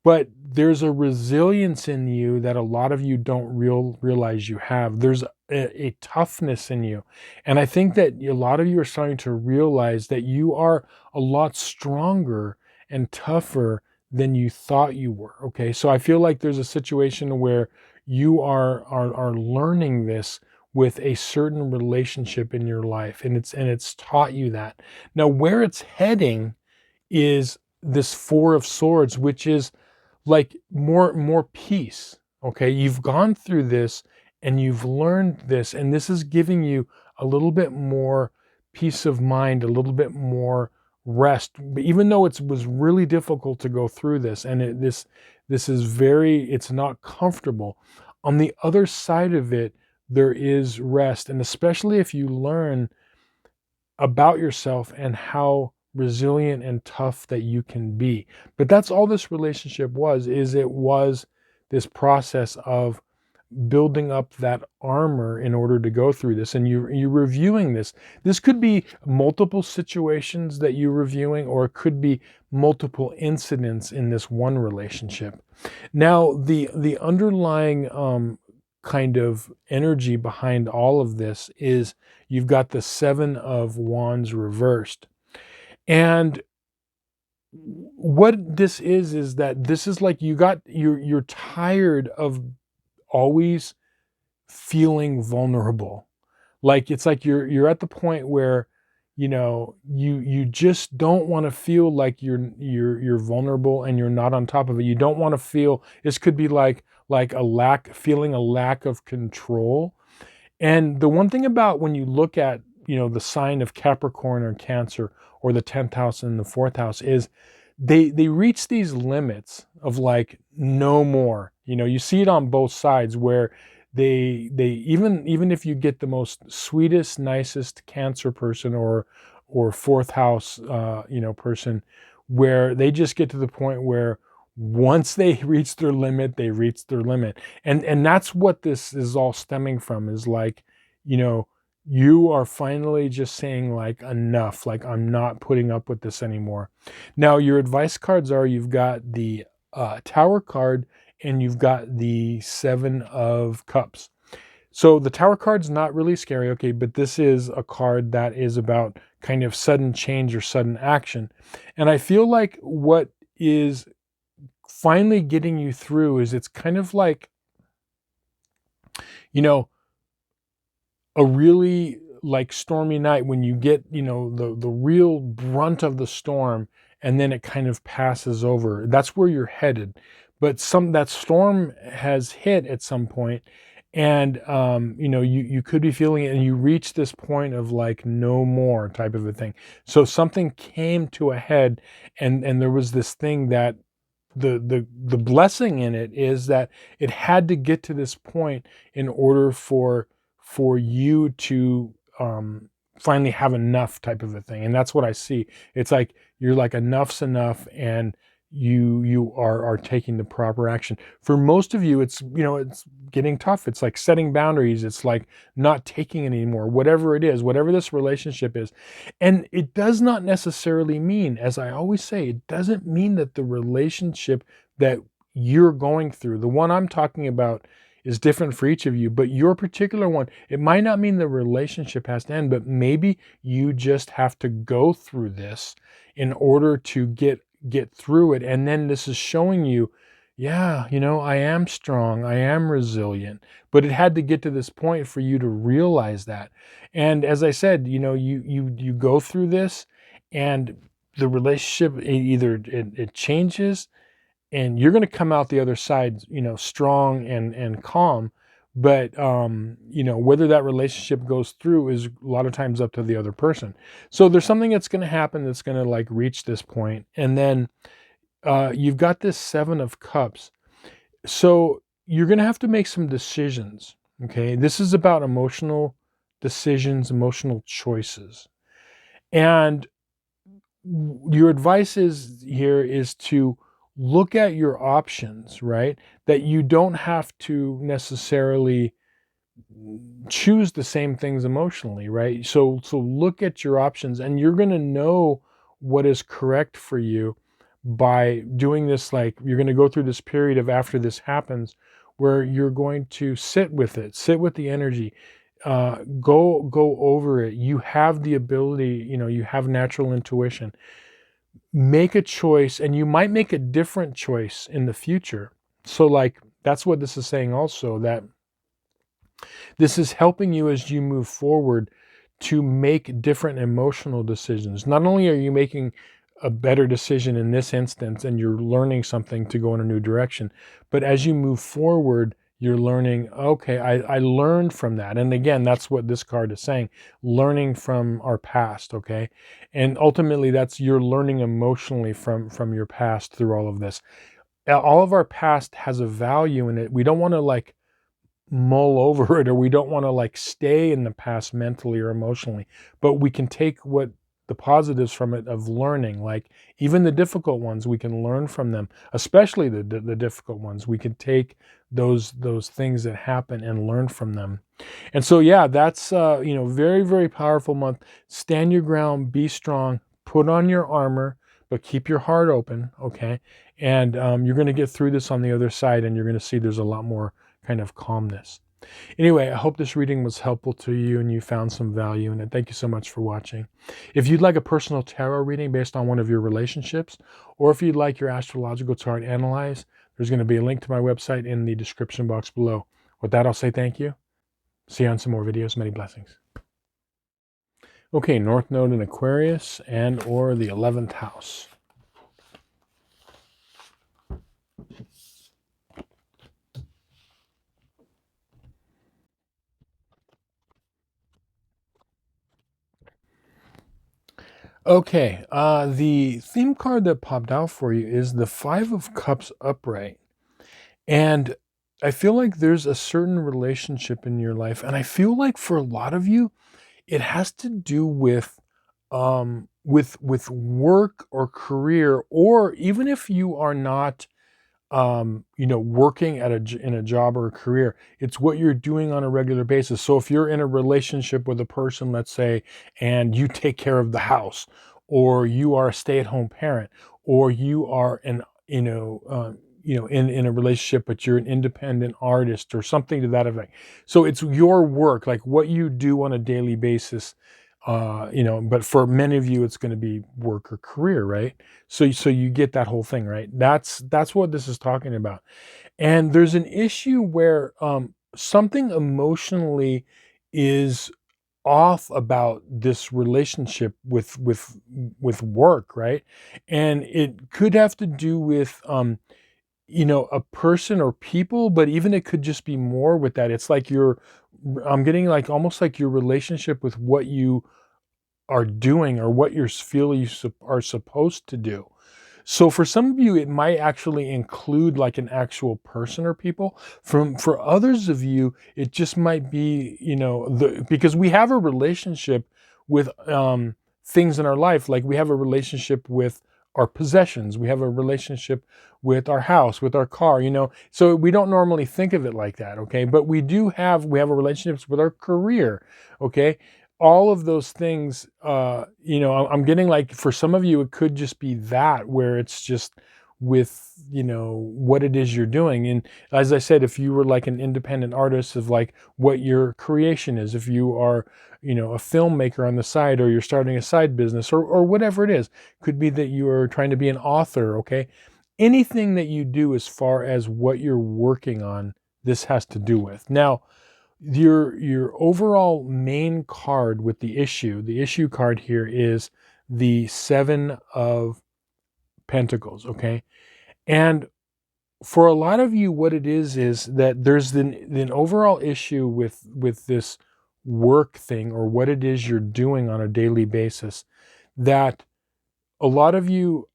But there's a resilience in you that a lot of you don't realize you have. There's a toughness in you. And I think that a lot of you are starting to realize that you are a lot stronger and tougher than you thought you were. Okay. So I feel like there's a situation where you are learning this with a certain relationship in your life. And it's taught you that. Now, where it's heading is this 4 of Swords, which is like more peace. Okay, you've gone through this and you've learned this, and this is giving you a little bit more peace of mind, a little bit more rest. But even though it was really difficult to go through this, and this is it's not comfortable, on the other side of it there is rest. And especially if you learn about yourself and how resilient and tough that you can be. But that's all this relationship was, it was this process of building up that armor in order to go through this. And you're reviewing this. This could be multiple situations that you're reviewing, or it could be multiple incidents in this one relationship. Now, the underlying kind of energy behind all of this is you've got the 7 of Wands reversed. And what this is that this is like you're tired of always feeling vulnerable. Like it's like you're at the point where you just don't want to feel like you're vulnerable and you're not on top of it. You don't want to feel, this could be like feeling a lack of control. And the one thing about when you look at the sign of Capricorn or Cancer, or the 10th house and the 4th house, is they reach these limits of like no more. You see it on both sides, where they even if you get the most sweetest, nicest Cancer person or 4th house person, where they just get to the point where once they reach their limit, they reach their limit. And that's what this is all stemming from, is like, you are finally just saying like enough, like I'm not putting up with this anymore. Now your advice cards are, you've got the Tower card and you've got the Seven of Cups. So the Tower card's not really scary, okay, but this is a card that is about kind of sudden change or sudden action. And I feel like what is finally getting you through is, it's kind of like, you know, a really like stormy night when you get, you know, the real brunt of the storm, and then it kind of passes over. That's where you're headed. But that storm has hit at some point, and you know, you could be feeling it, and you reach this point of like no more type of a thing. So something came to a head, and there was this thing that the blessing in it is that it had to get to this point in order for you to finally have enough type of a thing. And that's what I see. It's like you're like, enough's enough, and you are taking the proper action. For most of you, it's, you know, it's getting tough. It's like setting boundaries. It's like not taking it anymore, whatever it is, whatever this relationship is. And it does not necessarily mean, as I always say, it doesn't mean that the relationship that you're going through, the one I'm talking about, is different for each of you, but your particular one, it might not mean the relationship has to end, but maybe you just have to go through this in order to get through it. And then this is showing you, yeah, you know, I am strong, I am resilient, but it had to get to this point for you to realize that. And as I said, you know, you go through this, and the relationship, either it changes, and you're going to come out the other side, you know, strong and calm. But you know, whether that relationship goes through is a lot of times up to the other person. So there's something that's going to happen that's going to like reach this point, and then you've got this Seven of Cups. So you're going to have to make some decisions. Okay, this is about emotional decisions, emotional choices, and your advice is to look at your options, right? That you don't have to necessarily choose the same things emotionally, right? So look at your options, and you're going to know what is correct for you by doing this. Like, you're going to go through this period of, after this happens, where you're going to sit with it, sit with the energy, go over it. You have the ability, you know, you have natural intuition. Make a choice, and you might make a different choice in the future. So like, that's what this is saying also, that this is helping you as you move forward to make different emotional decisions. Not only are you making a better decision in this instance, and you're learning something to go in a new direction, but as you move forward, you're learning, okay, I learned from that. And again, that's what this card is saying, learning from our past, okay? And ultimately, that's, you're learning emotionally from your past through all of this. All of our past has a value in it. We don't want to like mull over it, or we don't want to like stay in the past mentally or emotionally, but we can take what the positives from it of learning, like even the difficult ones, we can learn from them, especially the difficult ones. We can take those things that happen and learn from them. And so, yeah, that's you know, very, very powerful month. Stand your ground, be strong, put on your armor, but keep your heart open, okay? And you're going to get through this on the other side, and you're going to see there's a lot more kind of calmness. Anyway, I hope this reading was helpful to you and you found some value in it. Thank you so much for watching. If you'd like a personal tarot reading based on one of your relationships, or if you'd like your astrological chart analyzed, there's going to be a link to my website in the description box below. With that, I'll say thank you. See you on some more videos. Many blessings. Okay, North Node in Aquarius and or the 11th house. Okay, the theme card that popped out for you is the Five of Cups upright. And I feel like there's a certain relationship in your life, and I feel like for a lot of you, it has to do with work or career, or even if you are not working at in a job or a career. It's what you're doing on a regular basis. So if you're in a relationship with a person, let's say, and you take care of the house, or you are a stay-at-home parent, or you are in a relationship, but you're an independent artist or something to that effect. So it's your work, like what you do on a daily basis. But for many of you, it's going to be work or career, right? So you get that whole thing, right? That's what this is talking about. And there's an issue where something emotionally is off about this relationship with work, right? And it could have to do with a person or people, but even it could just be more with that. It's like I'm getting like almost like your relationship with what you are doing or what you feel are supposed to do. So for some of you, it might actually include like an actual person or people. For others of you, it just might be, because we have a relationship with things in our life. Like we have a relationship with our possessions. We have a relationship with our house, with our car, So we don't normally think of it like that, okay? But we have a relationships with our career, okay? All of those things, I'm getting like for some of you, it could just be that where it's just with, what it is you're doing. And as I said, if you were like an independent artist of like what your creation is, if you are, a filmmaker on the side, or you're starting a side business or whatever it is, could be that you are trying to be an author. Okay. Anything that you do as far as what you're working on, this has to do with. Now, your overall main card with the issue card here is the Seven of Pentacles, okay? And for a lot of you, what it is that there's an overall issue with this work thing, or what it is you're doing on a daily basis, that a lot of you,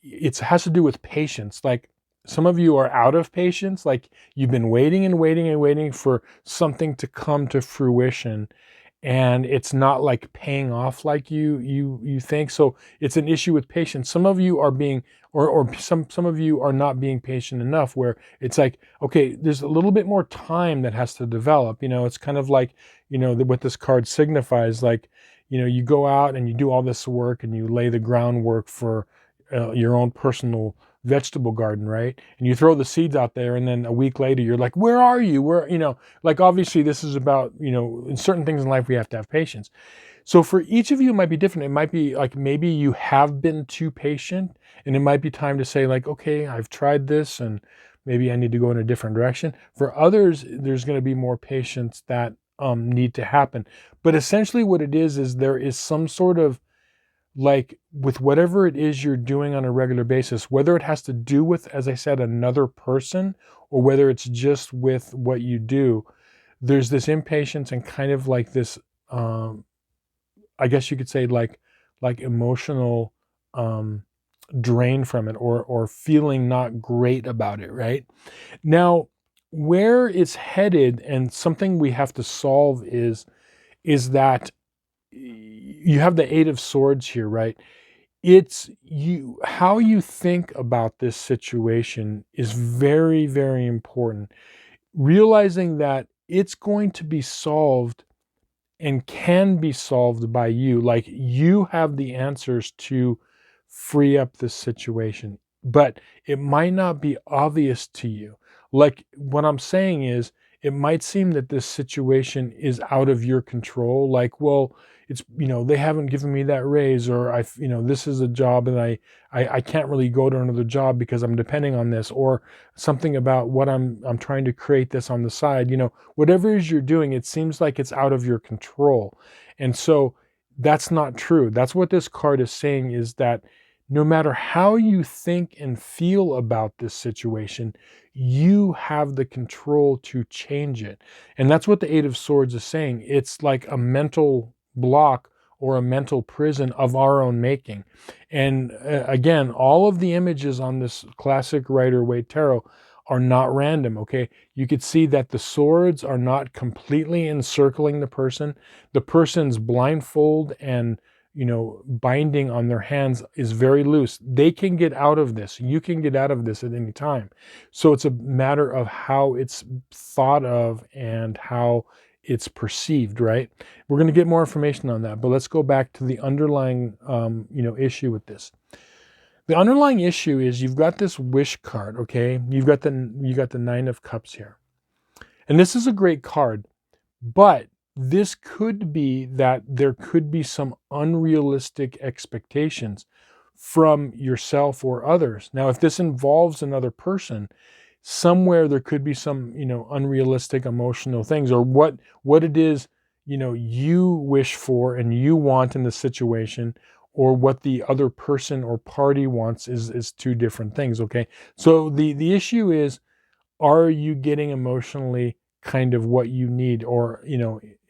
it has to do with patience. Like some of you are out of patience, like you've been waiting and waiting and waiting for something to come to fruition, and it's not like paying off like you think. So it's an issue with patience. Some of you are being, or some of you are not being patient enough, where it's like, okay, there's a little bit more time that has to develop. It's kind of like, what this card signifies, like, you go out and you do all this work and you lay the groundwork for your own personal vegetable garden, right? And you throw the seeds out there, and then a week later you're like, where are you? Like obviously this is about, in certain things in life we have to have patience. So for each of you, it might be different. It might be like maybe you have been too patient, and it might be time to say like, okay, I've tried this and maybe I need to go in a different direction. For others, there's going to be more patience that need to happen. But essentially what it is there is some sort of, like, with whatever it is you're doing on a regular basis, whether it has to do with, as I said, another person, or whether it's just with what you do, there's this impatience and kind of like this, I guess you could say like emotional drain from it, or feeling not great about it, right? Now, where it's headed, and something we have to solve is that you have the Eight of Swords here, right? It's how you think about this situation is very, very important. Realizing that it's going to be solved and can be solved by you. Like you have the answers to free up this situation, but it might not be obvious to you. Like what I'm saying is, it might seem that this situation is out of your control. Like, well, it's, they haven't given me that raise, or this is a job and I can't really go to another job because I'm depending on this, or something about what I'm trying to create this on the side. Whatever it is you're doing, it seems like it's out of your control. And so that's not true. That's what this card is saying, is that no matter how you think and feel about this situation, you have the control to change it. And that's what the Eight of Swords is saying. It's like a mental block or a mental prison of our own making. And again, all of the images on this classic Rider-Waite Tarot are not random, okay? You could see that the swords are not completely encircling the person. The person's blindfold and binding on their hands is very loose. They can get out of this. You can get out of this at any time. So it's a matter of how it's thought of and how it's perceived, right? We're going to get more information on that, but let's go back to the underlying, issue with this. The underlying issue is you've got this wish card, okay? You got the Nine of Cups here. And this is a great card, but this could be that there could be some unrealistic expectations from yourself or others. Now, if this involves another person, somewhere there could be some, unrealistic emotional things, or what it is, you wish for and you want in the situation, or what the other person or party wants is two different things, okay? So the issue is, are you getting emotionally kind of what you need, or,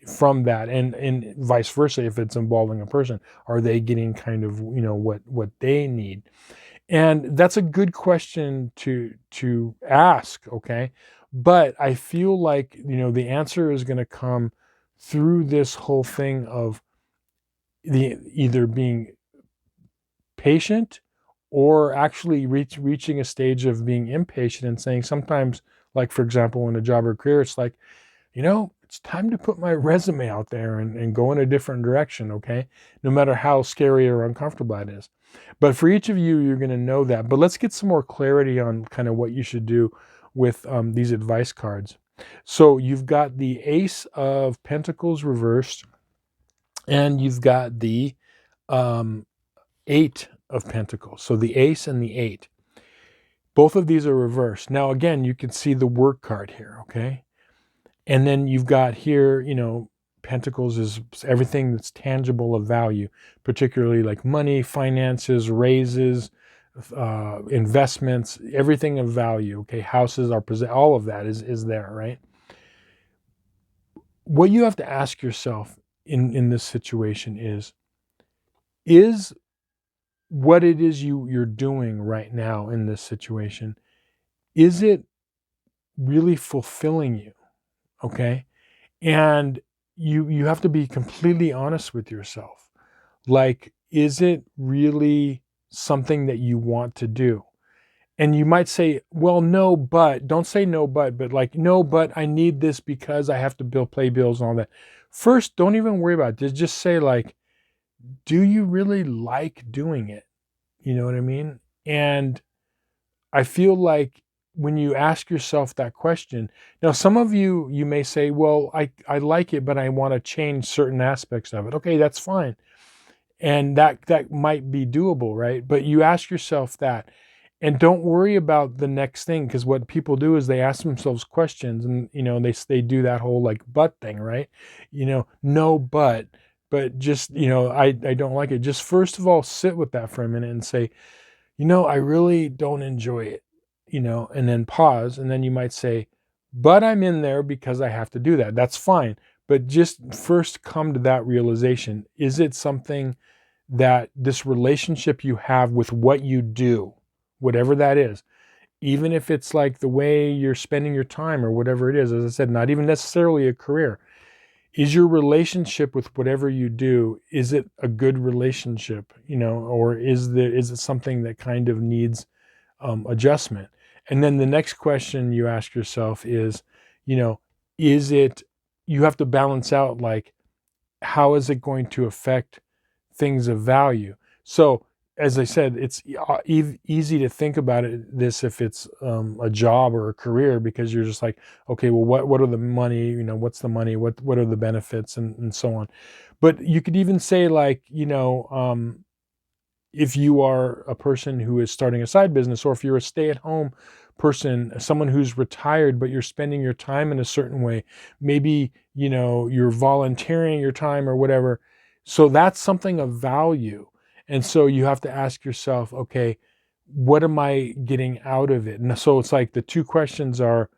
from that, and vice versa, if it's involving a person, are they getting kind of, what they need? And that's a good question to ask, okay? But I feel like, the answer is going to come through this whole thing of either being patient, or actually reaching a stage of being impatient and saying sometimes, like, for example, in a job or career, it's like, it's time to put my resume out there and go in a different direction, okay? No matter how scary or uncomfortable that is. But for each of you, you're going to know that. But let's get some more clarity on kind of what you should do with these advice cards. So you've got the Ace of Pentacles reversed, and you've got the Eight of Pentacles. So the Ace and the Eight. Both of these are reversed. Now, again, you can see the Work card here, okay? And then you've got here, Pentacles is everything that's tangible of value, particularly like money, finances, raises, investments, everything of value, okay? Houses are all of that is there, right? What you have to ask yourself in this situation is what it is you're doing right now in this situation, is it really fulfilling you? Okay. And you have to be completely honest with yourself. Like, is it really something that you want to do? And you might say, well, no, but don't say no, but like, no, but I need this because I have to pay bills and all that. First, don't even worry about it. Just say, like, do you really like doing it? You know what I mean? And I feel like when you ask yourself that question, now some of you may say, well, I like it, but I want to change certain aspects of it. Okay, that's fine. And that might be doable, right? But you ask yourself that, and don't worry about the next thing, because what people do is they ask themselves questions, and they do that whole like but thing, right? No but just, I don't like it. Just first of all, sit with that for a minute and say, I really don't enjoy it, and then pause. And then you might say, but I'm in there because I have to do that. That's fine. But just first come to that realization. Is it something that this relationship you have with what you do, whatever that is, even if it's like the way you're spending your time or whatever it is, as I said, not even necessarily a career, is your relationship with whatever you do, is it a good relationship, or is it something that kind of needs adjustment? And then the next question you ask yourself is, is it, you have to balance out, like, how is it going to affect things of value? So, as I said, it's easy to think about this if it's a job or a career, because you're just like, okay, well, what are the money? What's the money? What are the benefits, and so on. But you could even say, like, if you are a person who is starting a side business, or if you're a stay-at-home person, someone who's retired, but you're spending your time in a certain way, maybe, you're volunteering your time or whatever. So that's something of value. And so you have to ask yourself, okay, what am I getting out of it? And so it's like the two questions are,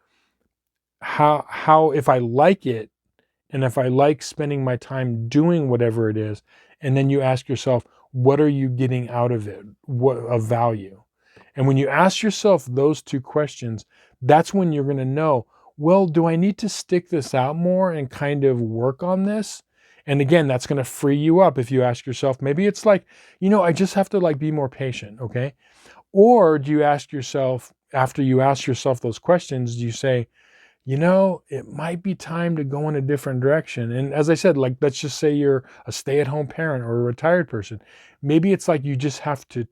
how if I like it, and if I like spending my time doing whatever it is, and then you ask yourself, what are you getting out of it? What of value? And when you ask yourself those two questions, that's when you're going to know, well, do I need to stick this out more and kind of work on this? And again, that's going to free you up if you ask yourself, maybe it's like, I just have to like be more patient, okay? Or do you ask yourself, after you ask yourself those questions, do you say, it might be time to go in a different direction? And as I said, like, let's just say you're a stay-at-home parent or a retired person. Maybe it's like you just have to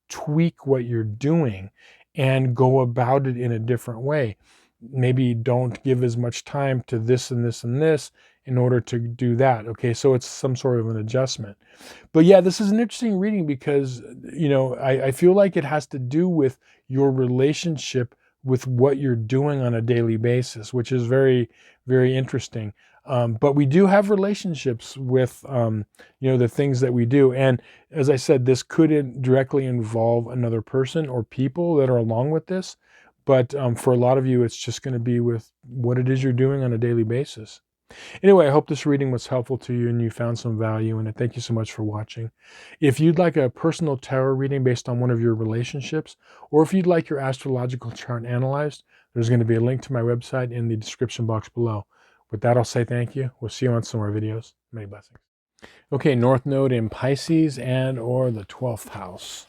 tweak what you're doing and go about it in a different way. Maybe don't give as much time to this and this and this in order to do that. Okay, so it's some sort of an adjustment. But yeah, this is an interesting reading because, I feel like it has to do with your relationship with what you're doing on a daily basis, which is very, very interesting. But we do have relationships with, the things that we do. And as I said, this could directly involve another person or people that are along with this. But for a lot of you, it's just going to be with what it is you're doing on a daily basis. Anyway, I hope this reading was helpful to you and you found some value in it. Thank you so much for watching. If you'd like a personal tarot reading based on one of your relationships, or if you'd like your astrological chart analyzed, there's going to be a link to my website in the description box below. With that, I'll say thank you. We'll see you on some more videos. Many blessings. Okay, North Node in Pisces and or the 12th house.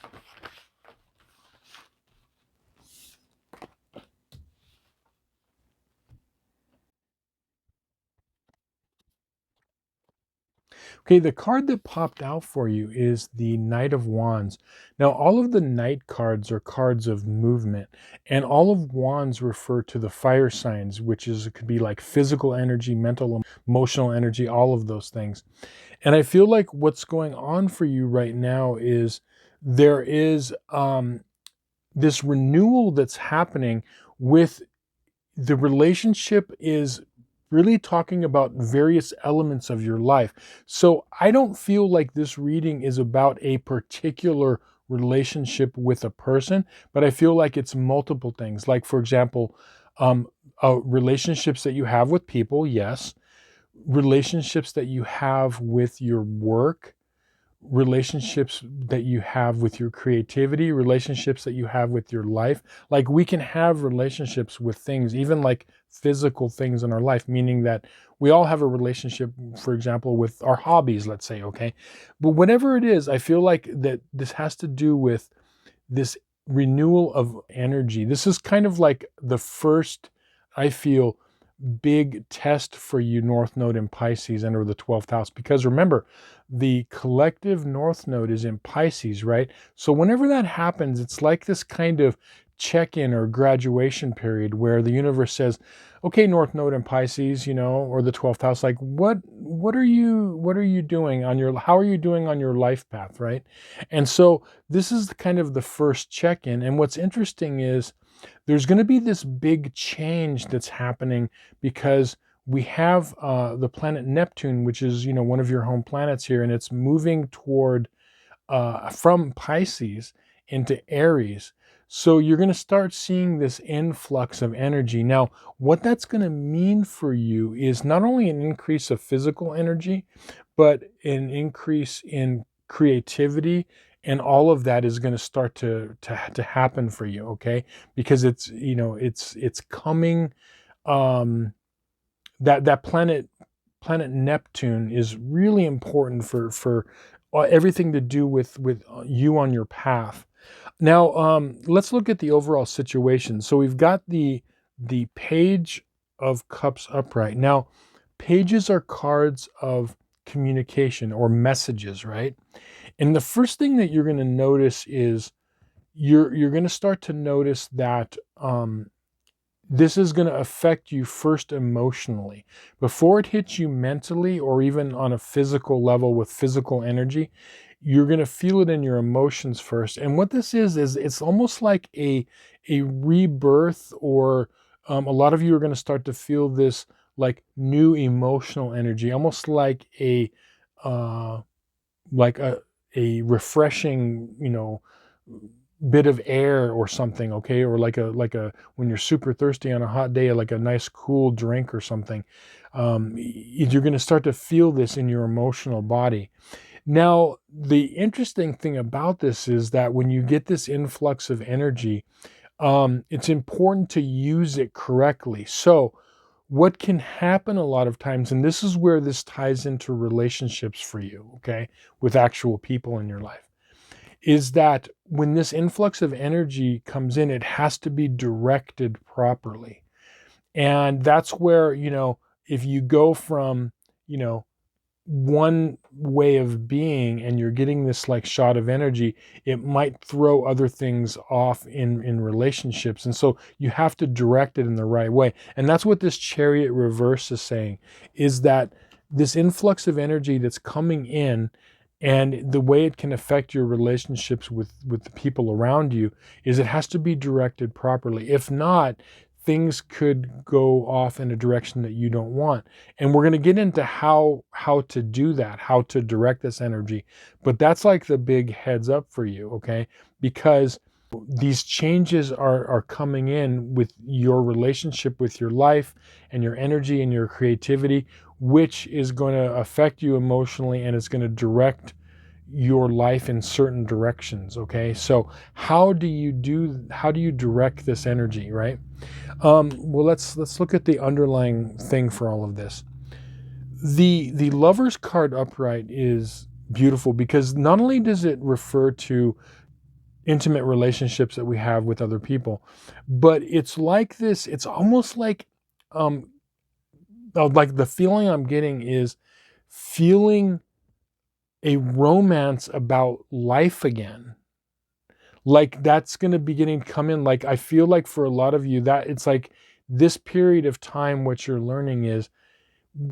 Okay, the card that popped out for you is the Knight of Wands. Now, all of the Knight cards are cards of movement, and all of Wands refer to the fire signs, which it could be like physical energy, mental, emotional energy, all of those things. And I feel like what's going on for you right now is there is this renewal that's happening with the relationship is really talking about various elements of your life. So I don't feel like this reading is about a particular relationship with a person, but I feel like it's multiple things. Like, for example, relationships that you have with people, yes. Relationships that you have with your work, relationships that you have with your creativity, relationships that you have with your life. Like, we can have relationships with things, even like physical things in our life, meaning that we all have a relationship, for example, with our hobbies, let's say, okay? But whatever it is, I feel like that this has to do with this renewal of energy. This is kind of like the first, I feel, big test for you, North Node in Pisces and or the 12th house, because remember, the collective North Node is in Pisces, right? So whenever that happens, it's like this kind of check-in or graduation period where the universe says, okay, North Node in Pisces, or the 12th house, like what are you doing on your, how are you doing on your life path, right? And so this is kind of the first check-in. And what's interesting is there's going to be this big change that's happening because we have the planet Neptune, which is, one of your home planets here, and it's moving toward from Pisces into Aries. So you're going to start seeing this influx of energy. Now, what that's going to mean for you is not only an increase of physical energy, but an increase in creativity, and all of that is going to start to happen for you, okay? Because it's, it's coming. That planet Neptune is really important for everything to do with you on your path. Now, let's look at the overall situation. So we've got the Page of Cups upright. Now, pages are cards of communication or messages, right? And the first thing that you're going to notice is you're going to start to notice that this is going to affect you first emotionally. Before it hits you mentally or even on a physical level with physical energy, you're going to feel it in your emotions first. And what this is it's almost like a rebirth, or a lot of you are going to start to feel this like new emotional energy, almost like a refreshing, bit of air or something, okay? Or like a when you're super thirsty on a hot day, like a nice cool drink or something. You're going to start to feel this in your emotional body. Now, the interesting thing about this is that when you get this influx of energy, it's important to use it correctly. So what can happen a lot of times, and this is where this ties into relationships for you, okay, with actual people in your life, is that when this influx of energy comes in, it has to be directed properly. And that's where, if you go from, you know, one way of being and you're getting this like shot of energy, it might throw other things off in relationships. And so you have to direct it in the right way. And that's what this Chariot reverse is saying, is that this influx of energy that's coming in, and the way it can affect your relationships with the people around you, is it has to be directed properly. If not, things could go off in a direction that you don't want. And we're going to get into how to do that, how to direct this energy. But that's like the big heads up for you, okay? Because these changes are coming in with your relationship with your life and your energy and your creativity, which is going to affect you emotionally, and it's going to direct your life in certain directions, okay? So how do you direct this energy, right? Well, let's look at the underlying thing for all of this. The Lover's card upright is beautiful because not only does it refer to intimate relationships that we have with other people, but it's like this, it's almost like the feeling I'm getting is feeling a romance about life again. Like that's going to be come in. Like I feel like for a lot of you that it's like this period of time, what you're learning is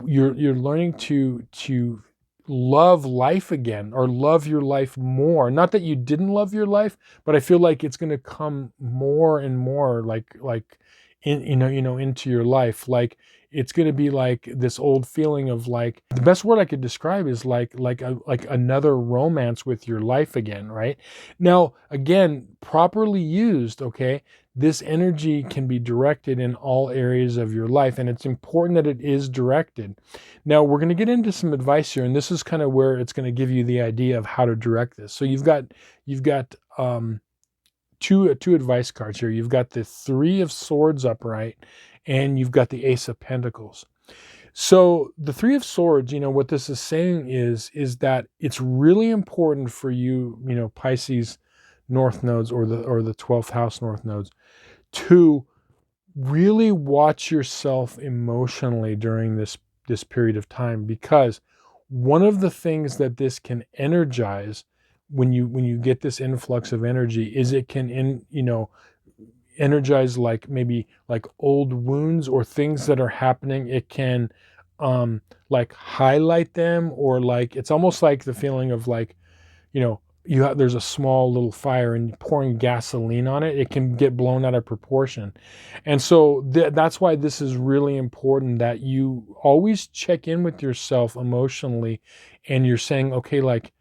you're learning to love life again, or love your life more. Not that you didn't love your life, but I feel like it's going to come more and more like in into your life. Like it's going to be like this old feeling of like, the best word I could describe is like another romance with your life again, right? Now, again, properly used, okay, this energy can be directed in all areas of your life, and it's important that it is directed. Now, we're going to get into some advice here, and this is kind of where it's going to give you the idea of how to direct this. So you've got two advice cards here. You've got the Three of Swords upright, and you've got the Ace of Pentacles. So the Three of Swords, what this is saying is that it's really important for you, Pisces North nodes, or the 12th house North nodes, to really watch yourself emotionally during this period of time, because one of the things that this can energize when you get this influx of energy is it can energize like maybe like old wounds or things that are happening. It can like highlight them, or like it's almost like the feeling of like, there's a small little fire and pouring gasoline on it, it can get blown out of proportion. And so that's why this is really important, that you always check in with yourself emotionally, and you're saying, okay, like,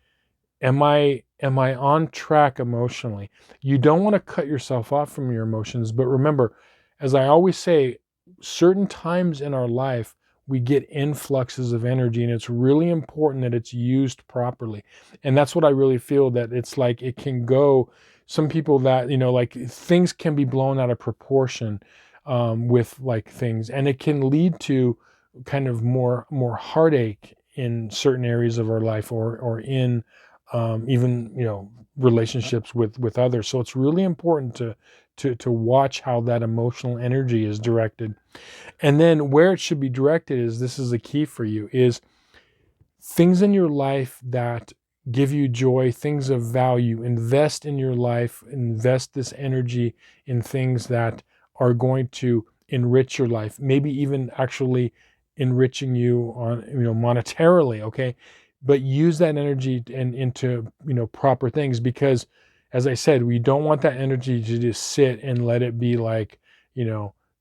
am I on track emotionally? You don't want to cut yourself off from your emotions, but remember, as I always say, certain times in our life, we get influxes of energy, and it's really important that it's used properly. And that's what I really feel, that it's like it can go, some people that, like things can be blown out of proportion with like things, and it can lead to kind of more heartache in certain areas of our life, or in even, relationships with others. So it's really important to watch how that emotional energy is directed. And then where it should be directed is, this is the key for you, is things in your life that give you joy, things of value. Invest in your life, invest this energy in things that are going to enrich your life, maybe even actually enriching you on, monetarily, okay? But use that energy into, proper things, because as I said, we don't want that energy to just sit and let it be like,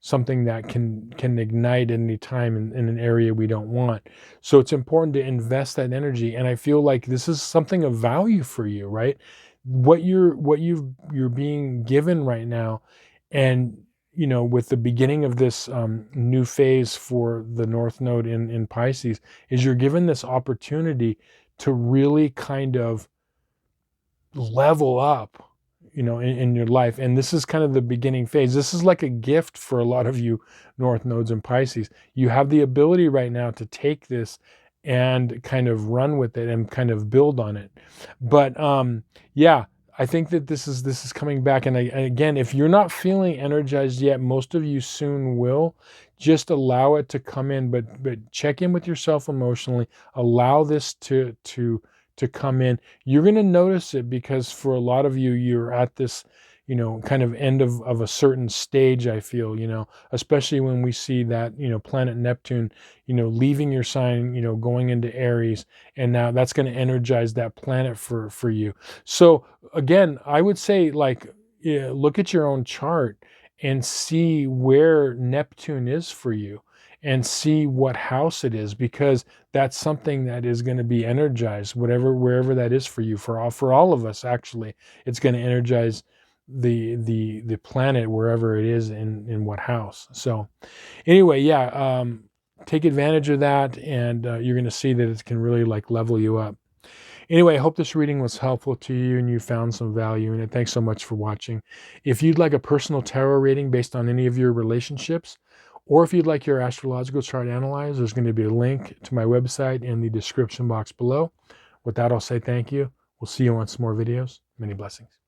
something that can ignite at any time in an area we don't want. So it's important to invest that energy. And I feel like this is something of value for you, right? What you're being given right now, and with the beginning of this new phase for the North Node in Pisces, is you're given this opportunity to really kind of level up in your life. And this is kind of the beginning phase. This is like a gift for a lot of you North Nodes and Pisces. You have the ability right now to take this and kind of run with it and kind of build on it. But yeah, I think that this is coming back. And again, if you're not feeling energized yet, most of you soon will. Just allow it to come in, but check in with yourself emotionally. Allow this to come in. You're going to notice it, because for a lot of you, you're at this, kind of end of a certain stage, I feel, especially when we see that, planet Neptune, leaving your sign, going into Aries, and now that's going to energize that planet for you. So again, I would say, like, look at your own chart and see where Neptune is for you, and see what house it is, because that's something that is going to be energized, wherever that is for you. For all of us, actually, it's going to energize the planet wherever it is, in what house. So anyway, yeah, take advantage of that, and you're going to see that it can really, like, level you up. Anyway, I hope this reading was helpful to you and you found some value in it. Thanks so much for watching. If you'd like a personal tarot reading based on any of your relationships, or if you'd like your astrological chart analyzed, there's going to be a link to my website in the description box below. With that, I'll say thank you. We'll see you on some more videos. Many blessings.